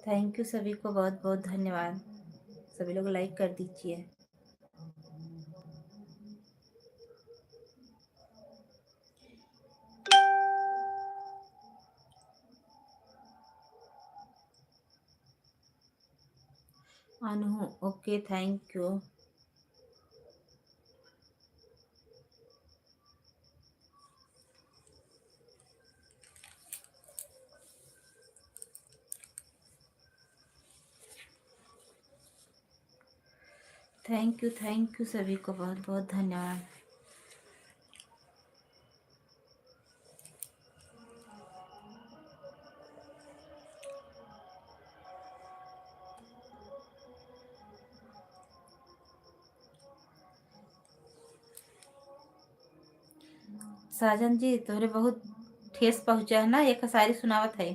थैंक यू सभी को बहुत बहुत धन्यवाद। सभी लोग लाइक कर दीजिए। Anu okay, thank you. Thank you सभी को बहुत बहुत धन्यवाद। साजन जी तोरे बहुत ठेस पहुंचा है ना, एक शायरी सुनावत है।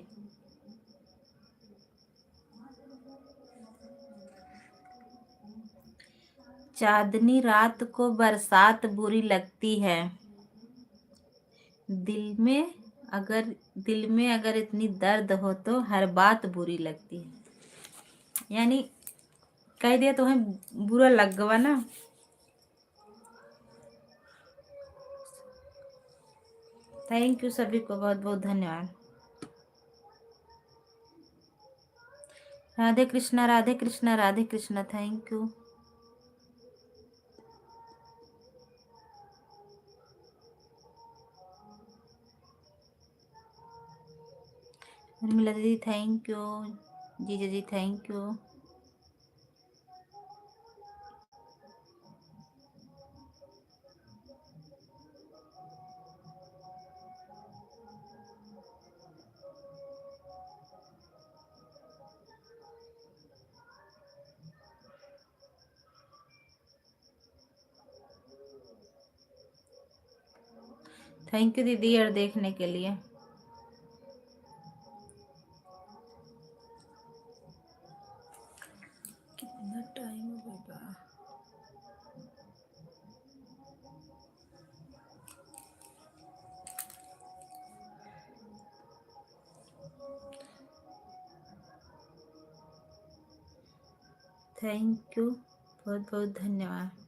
चांदनी रात को बरसात बुरी लगती है, दिल में दिल में अगर इतनी दर्द हो तो हर बात बुरी लगती है। यानी कह दिया तो हमें बुरा लग गवा ना। थैंक यू सभी को बहुत बहुत धन्यवाद। Radhe Krishna Radhe Krishna Radhe Krishna, thank you. उर्मिला दीदी थैंक यू, जीजा जी थैंक यू। थैंक यू दीदी और देखने के लिए। कितना टाइम हो गया बा? थैंक यू बहुत बहुत धन्यवाद।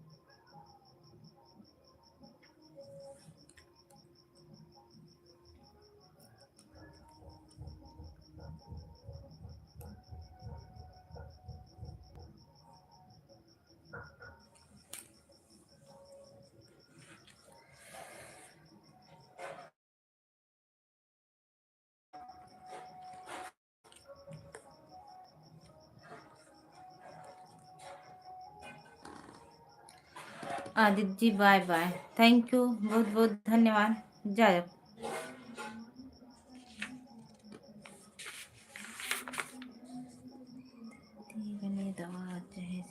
Aditya ji bye bye, thank you, बहुत बहुत धन्यवाद। जाओ। बने दवा चाहे,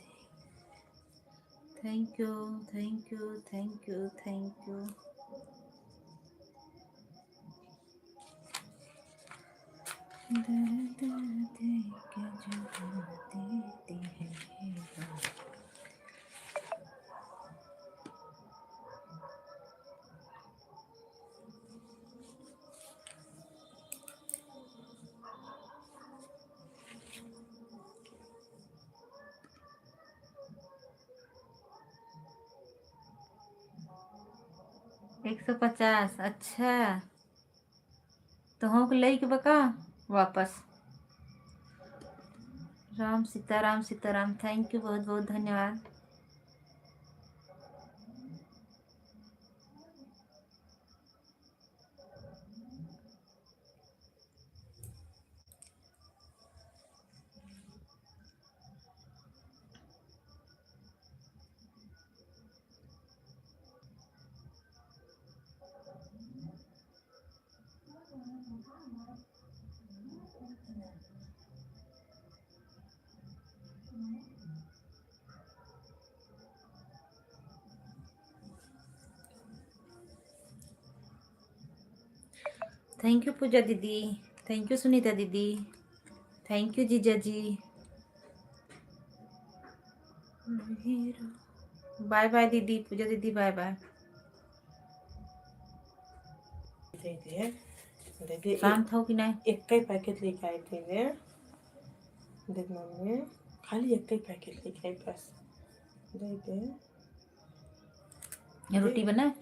thank you thank you thank you thank you. दर्द दे के जहाँ देती है ये बात। एक 150, अच्छा तो हम ले के बका वापस। राम सीताराम सीताराम, थैंक यू, बहुत बहुत धन्यवाद। थैंक यू पूजा दीदी, थैंक यू सुनीता दीदी, थैंक यू जीजा जी। बाय बाय दीदी, पूजा दीदी बाय बाय। देखिए शांत हो कि नहीं? एक का ही पैकेट लेके आए थे वे। देख मम्मी खाली एक का ही पैकेट लेके आई बस। देखिए रोटी बना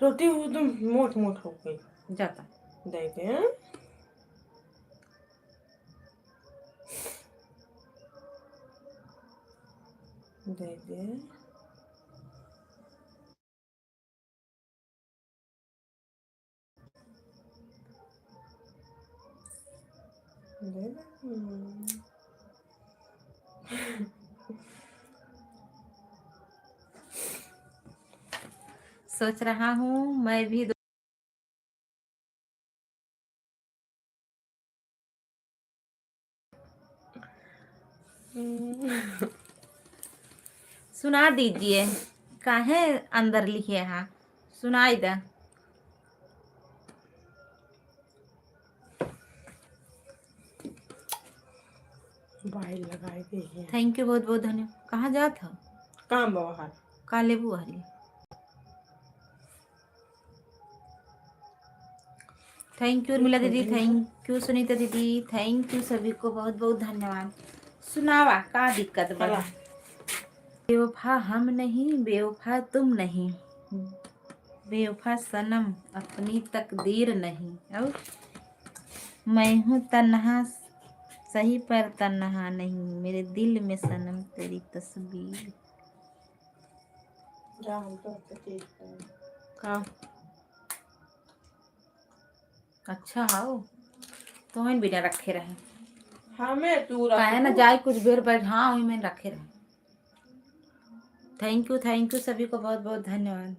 रोटी एकदम मोट मोट हो गई। जाता। देखिए देखिए सोच रहा हूँ मैं भी सुना दीजिए, काहे अंदर लिखे हैं, सुनाई दे। बाइल लगाए गई है। थैंक यू, बहुत बहुत धन्यवाद। कहाँ जा था? काम बाहर काले बुआरी। थैंक यू उर्मिला दीदी, थैंक यू सुनीता दीदी, थैंक यू सभी को बहुत बहुत धन्यवाद। सुनावा का दिक्कत बड़ा। बेवफा हम नहीं, बेवफा तुम नहीं, बेवफा सनम अपनी तकदीर नहीं। और मैं हूँ तन्हा सही पर तन्हा नहीं, मेरे दिल में सनम तेरी तस्वीर। जा हम तो ठीक है। का अच्छा हाउ तो इन बिना रखे रहे। हमें तू काहे ना जाए कुछ देर बैठ, हाँ वही में रखे रहे। थैंक यू सभी को बहुत बहुत धन्यवाद।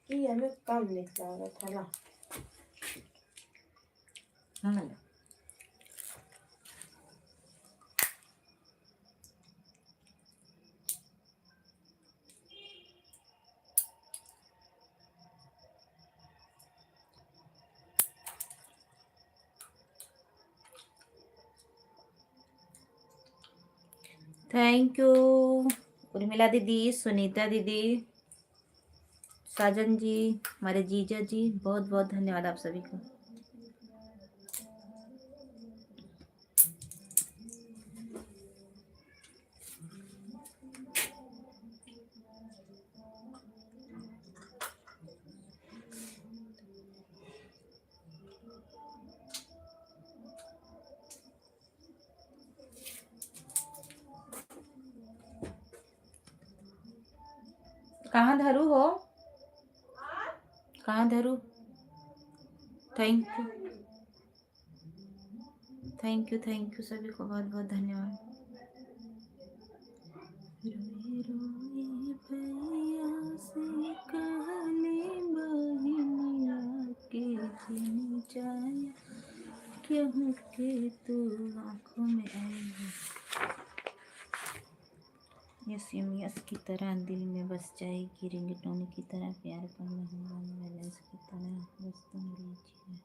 ये हमें कम निकला रहा था ना। थैंक यू उर्मिला दीदी, सुनीता दीदी, साजन जी, हमारे जीजा जी, बहुत बहुत धन्यवाद आप सभी को। कहाँ धरू हो, कहाँ धरू? Thank you, thank you, thank you सभी को बहुत बहुत धन्यवाद। रोए रोए भैया से कहले बहिनिया के जीने जाया, क्यों के तू आँखों में आई है। यस यस की तरह दिल में बस जाएगी, रिंगटोन की तरह प्यार पर मेहमान, बैलेंस की तरह बस तुम लीजिए।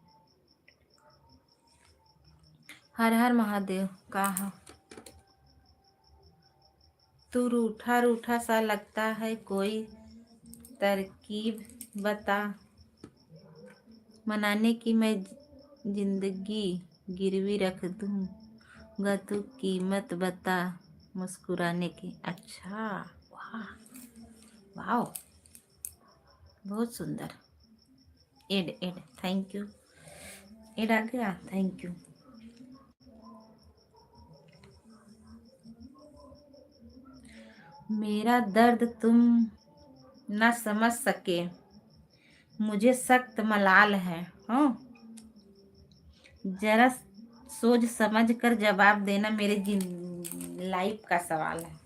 हर हर महादेव। कहा तू रूठा रूठा सा लगता है, कोई तरकीब बता, मनाने की मैं जिंदगी गिरवी रख दूंगा, तू कीमत बता मुस्कुराने की। अच्छा, वाह वाह, बहुत सुंदर। Ad ad, thank you. Ad आ गया, थैंक यू। मेरा दर्द तुम न समझ सके, मुझे सख्त मलाल है। हाँ, जरा सोच समझ कर जवाब देना, मेरे लाइफ का सवाल है।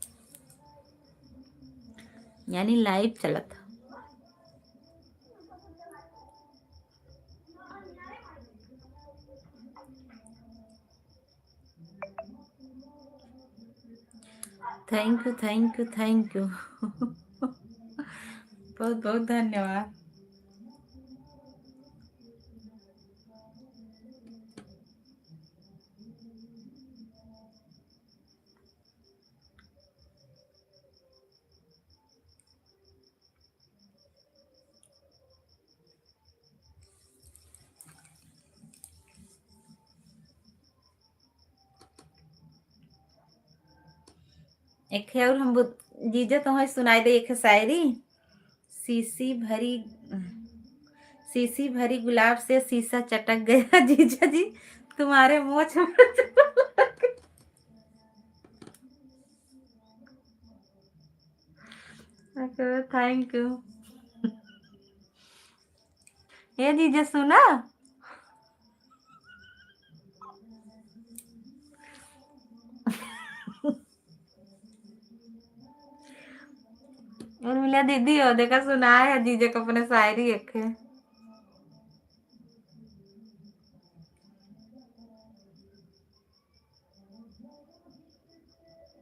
यानी लाइफ चलत। Thank you, thank you, thank you. बहुत बहुत धन्यवाद। एक है और हम जीजा तुम्हें सुनाई दे एक शायरी। शीशी भरी शीशी भरी गुलाब से शीशा चटक गया, जीजा जी तुम्हारे मोछ में। Thank you. ये जीजा सुना। और मिला दीदी हो देखा, सुनाया है जीजा को अपने शायरी एक है।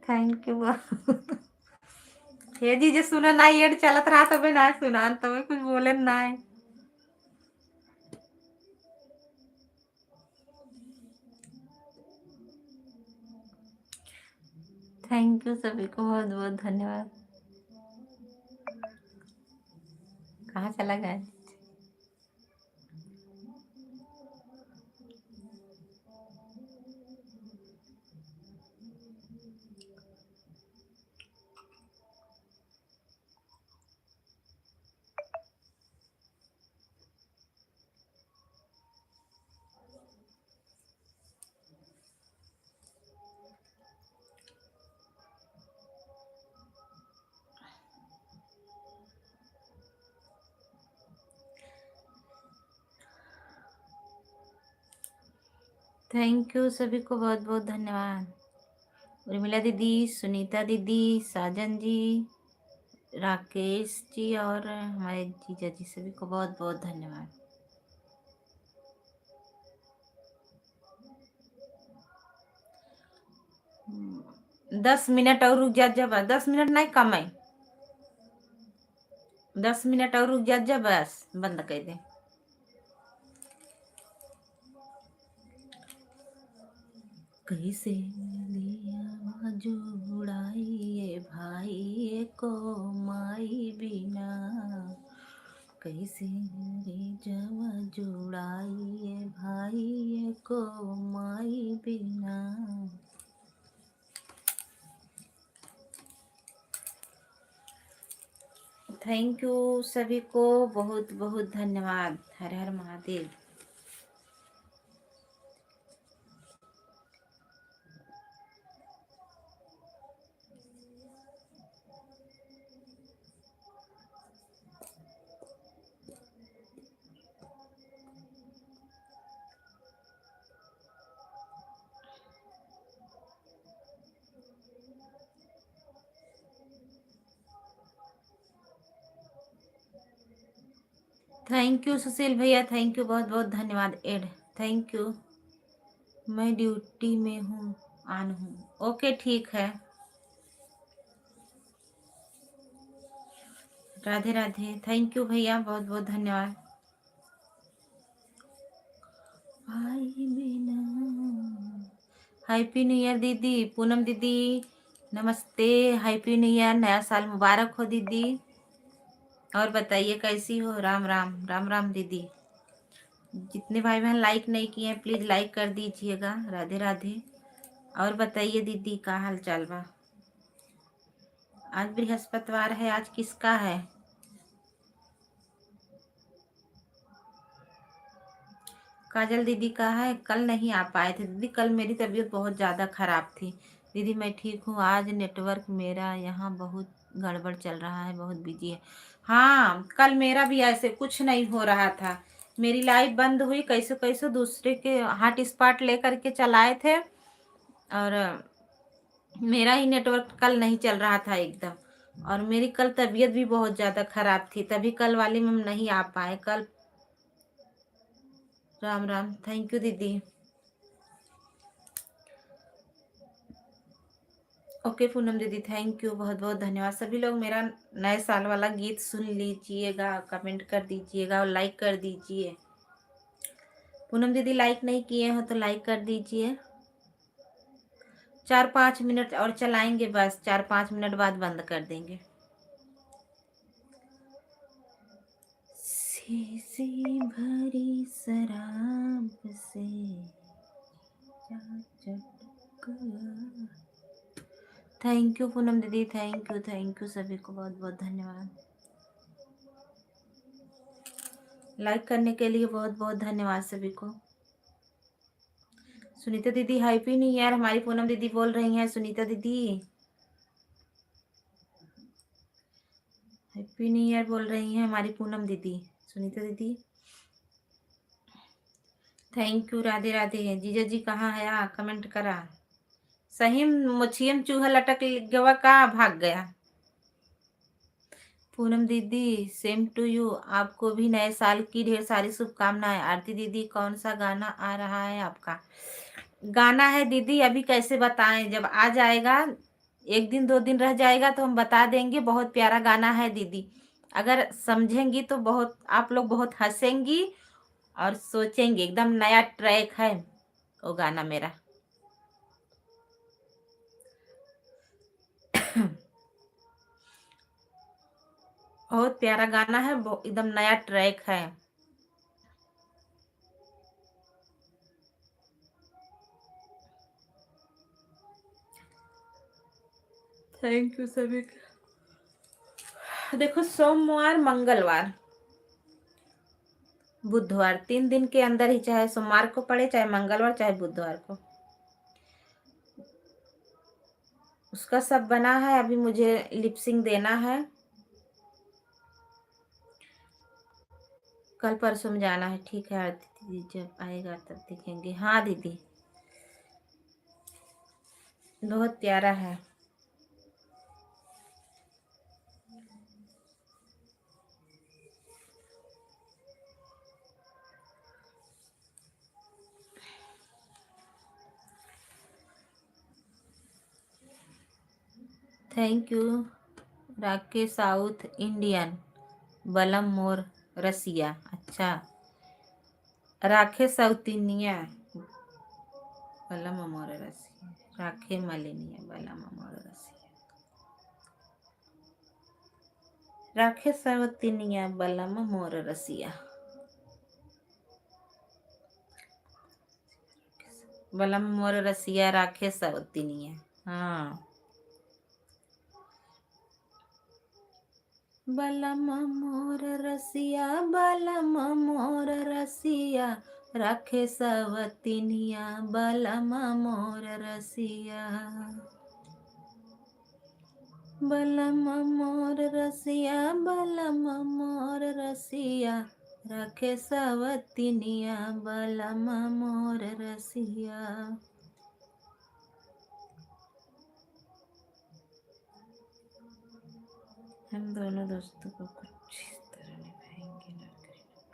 Thank you. हे जीजा सुना ना, ये चलत रहा तबे ना सुना, तबे कुछ बोले ना है। थैंक यू सभी को बहुत बहुत धन्यवाद। कहाँ चला गया। थैंक यू सभी को बहुत बहुत धन्यवाद। उर्मिला दीदी, सुनीता दीदी, साजन जी, राकेश जी और हमारे जीजा जी, सभी को बहुत बहुत धन्यवाद। हम्म, 10 मिनट और रुक जा, जब 10 मिनट नहीं कम है, 10 मिनट और रुक जा, जब बस बंद कर दे। कैसे दिया जुड़ाइए भाई को माई बिना, कैसे रे जवा जुड़ाइए भाई को माई बिना। थैंक यू सभी को बहुत बहुत धन्यवाद। हर हर महादेव। थैंक यू सुशील भैया, थैंक यू, बहुत बहुत धन्यवाद एड, थैंक यू। मैं ड्यूटी में हूँ, ऑन हूँ, ओके ठीक है। राधे राधे, थैंक यू भैया, बहुत बहुत धन्यवाद। भाई बिना, हैप्पी न्यू ईयर दीदी, पूनम दीदी नमस्ते, हैप्पी न्यू ईयर, नया साल मुबारक हो दीदी। और बताइए कैसी हो? राम राम, राम राम दीदी। जितने भाई बहन लाइक नहीं किए हैं प्लीज लाइक कर दीजिएगा। राधे राधे। और बताइए दीदी का हाल चाल बा? आज बृहस्पतिवार है, आज किसका है? काजल दीदी का है। कल नहीं आ पाए थे दीदी, कल मेरी तबीयत बहुत ज़्यादा ख़राब थी। दीदी मैं ठीक हूँ, आज नेटवर्क मेरा यहाँ बहुत गड़बड़ चल रहा है, बहुत बिजी है। हाँ कल मेरा भी ऐसे कुछ नहीं हो रहा था, मेरी लाइट बंद हुई, कैसे कैसे दूसरे के हॉट स्पॉट लेकर के चलाए थे, और मेरा ही नेटवर्क कल नहीं चल रहा था एकदम। और मेरी कल तबीयत भी बहुत ज़्यादा ख़राब थी, तभी कल वाले में हम नहीं आ पाए कल। राम राम, थैंक यू दीदी। ओके पूनम दीदी, थैंक यू, बहुत बहुत धन्यवाद। सभी लोग मेरा नए साल वाला गीत सुन लीजिएगा, कमेंट कर दीजिएगा और लाइक कर दीजिए। पूनम दीदी लाइक नहीं किए हो तो लाइक कर दीजिए। 4-5 मिनट और चलाएंगे बस, 4-5 मिनट बाद बंद कर देंगे। शीशी भरी शराब से चटका। थैंक यू पूनम दीदी, थैंक यू सभी को बहुत बहुत धन्यवाद। लाइक करने के लिए बहुत बहुत धन्यवाद सभी को। सुनीता दीदी हैप्पी न्यू ईयर, हमारी पूनम दीदी बोल रही हैं। सुनीता दीदी हैप्पी न्यू ईयर बोल रही हैं हमारी पूनम दीदी। सुनीता दीदी थैंक यू। राधे राधे। जीजा जी कहाँ है? कमेंट करा। सही मुछियम चूहा लटक गवा का भाग गया। पूनम दीदी सेम टू यू, आपको भी नए साल की ढेर सारी शुभकामनाएं। आरती दीदी कौन सा गाना आ रहा है आपका? गाना है दीदी अभी कैसे बताएं, जब आ जाएगा 1 दिन 2 दिन रह जाएगा तो हम बता देंगे। बहुत प्यारा गाना है दीदी, अगर समझेंगी तो बहुत, आप लोग बहुत हंसेंगी और सोचेंगे, एकदम नया ट्रैक है वो गाना मेरा। बहुत प्यारा गाना है, एकदम नया ट्रैक है। थैंक यू सभी। देखो सोमवार मंगलवार बुधवार 3 दिन के अंदर ही, चाहे सोमवार को पड़े, चाहे मंगलवार, चाहे बुधवार को, उसका सब बना है। अभी मुझे लिपसिंग देना है, कल परसों में जाना है। ठीक है आरती दीदी, जब आएगा तब दिखेंगे। हाँ दीदी बहुत प्यारा है। Thank you Rakesh, south Indian, बलम मोर रसिया। अच्छा राखे साउथ इंडिया, बलम मोर रसिया, राखे मलिनिया, बलम मोर रसिया, राखे साउथ इंडिया, बलम मोर रसिया, बलम मोर रसिया, राखे साउथ इंडिया। हाँ बलम मोर रसिया, बलम मोर रसिया, राखे सवतिनिया, बलम मोर रसिया, बलम मोर रसिया, बलम मोर रसिया, राखे सवतिनिया, बलम मोर रसिया। हम दोनों दोस्तों को कुछ इस तरह निभाएंगे ना करेंगे।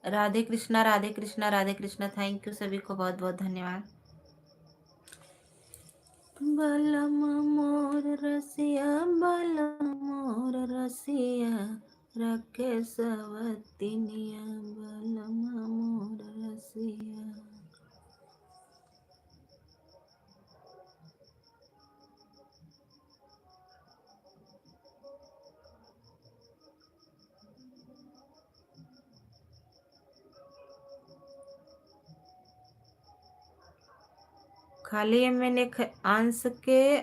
राधे कृष्णा, राधे कृष्णा, राधे कृष्णा। थैंक यू सभी को, बहुत बहुत धन्यवाद। बलम मोर रसिया, बलम मोर रसिया, रखे सवतिनिया, बलम मोर रसिया। खाली मैंने अंश के,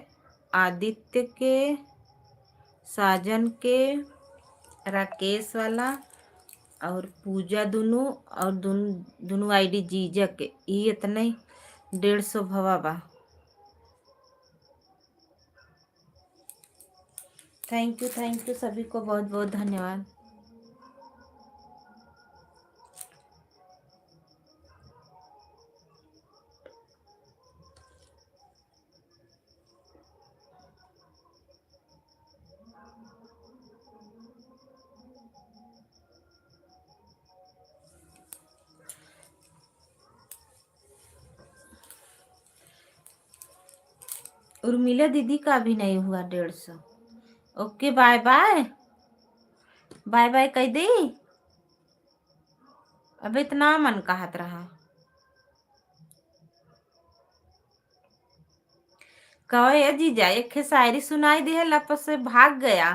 आदित्य के, साजन के, राकेश वाला और पूजा दोनों, और दोनों आईडी जीजा के, ये इतना ही 150 भवा बा। थैंक यू सभी को, बहुत बहुत धन्यवाद। उर्मिला दीदी का भी नहीं हुआ 150। Okay, bye bye, bye bye कह दी। अब इतना मन कहत रहा, कहो ये जीजा एक शायरी सुनाई दी है, लपस से भाग गया,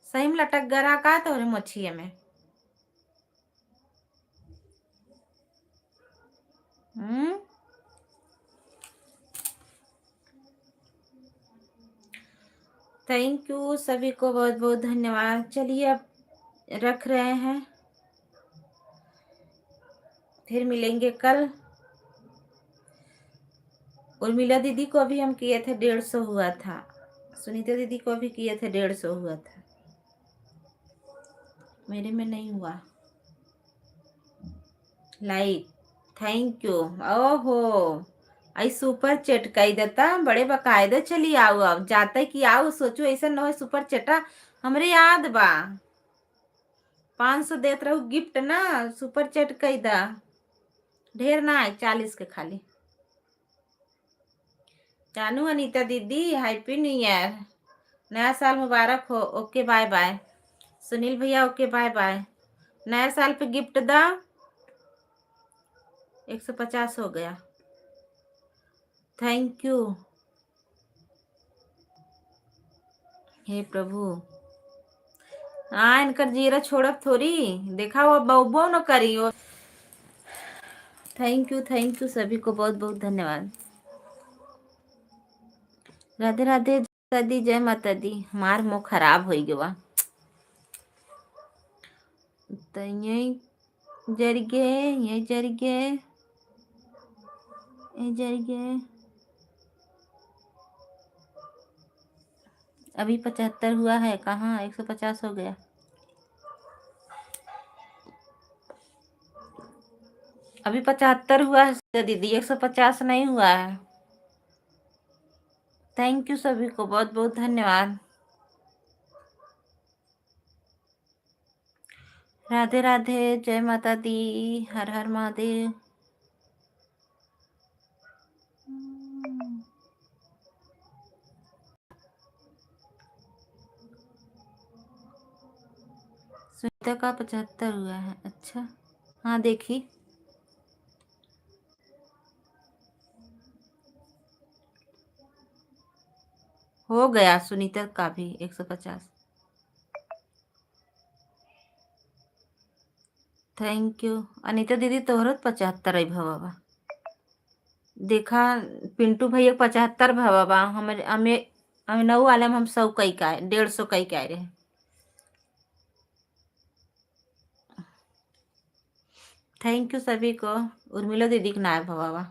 सही में लटक गया का तोरे मोछिए में। थैंक यू सभी को, बहुत बहुत धन्यवाद। चलिए अब रख रहे हैं, फिर मिलेंगे कल। उर्मिला दीदी को अभी हम किए थे 150 हुआ था, सुनीता दीदी को भी किए थे 150 हुआ था, मेरे में नहीं हुआ। Like, thank you. ओहो, आई सुपर चैट कही देता बड़े बकायदे। चली आओ, अब जाते कि आओ, सोचो ऐसा न हो सुपर चैटा हमरे याद बा 500 देत रहू गिफ्ट ना, सुपर चैट कही दा, ढेर ना है 40 के खाली। जानू अनीता दीदी हैप्पी न्यू ईयर, नया साल मुबारक हो। Okay bye bye. सुनील भैया ओके बाय बाय। नया साल पे गिफ्ट दा, 150 हो गया। Thank you. हे प्रभु, हाँ इनकर जीरा छोड़ब थोड़ी, देखा वो बहुबो न करी वो। थैंक यू सभी को, बहुत बहुत धन्यवाद। राधे राधे दादी, जय माता दी। हमार मुंह खराब हो गया, तो यही जर गए, ये जर गए, ये जर गए। अभी 75 हुआ है, कहाँ 150 हो गया। अभी 75 हुआ है दीदी, 150 नहीं हुआ है। थैंक यू सभी को, बहुत बहुत धन्यवाद। राधे राधे, जय माता दी, हर हर महादेव। सुनीता का 75 हुआ है, अच्छा हाँ देखी। हो गया सुनीता का भी 150। थैंक यू अनीता दीदी, तोहरो 75 भवा। देखा पिंटू भैया 75 भवा, हमें हमें हमें 9 वाले में हम 100 कई का 150 कई का रहे। थैंक यू सभी को। उर्मिला दीदी के नाय भवा।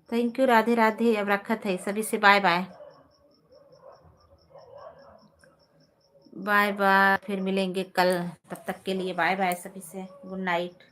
Thank you, Radhe Radhe. अब रखत है सभी से, बाय बाय, बाय बाय, फिर मिलेंगे कल, तब तक के लिए बाय बाय सभी से, गुड नाइट।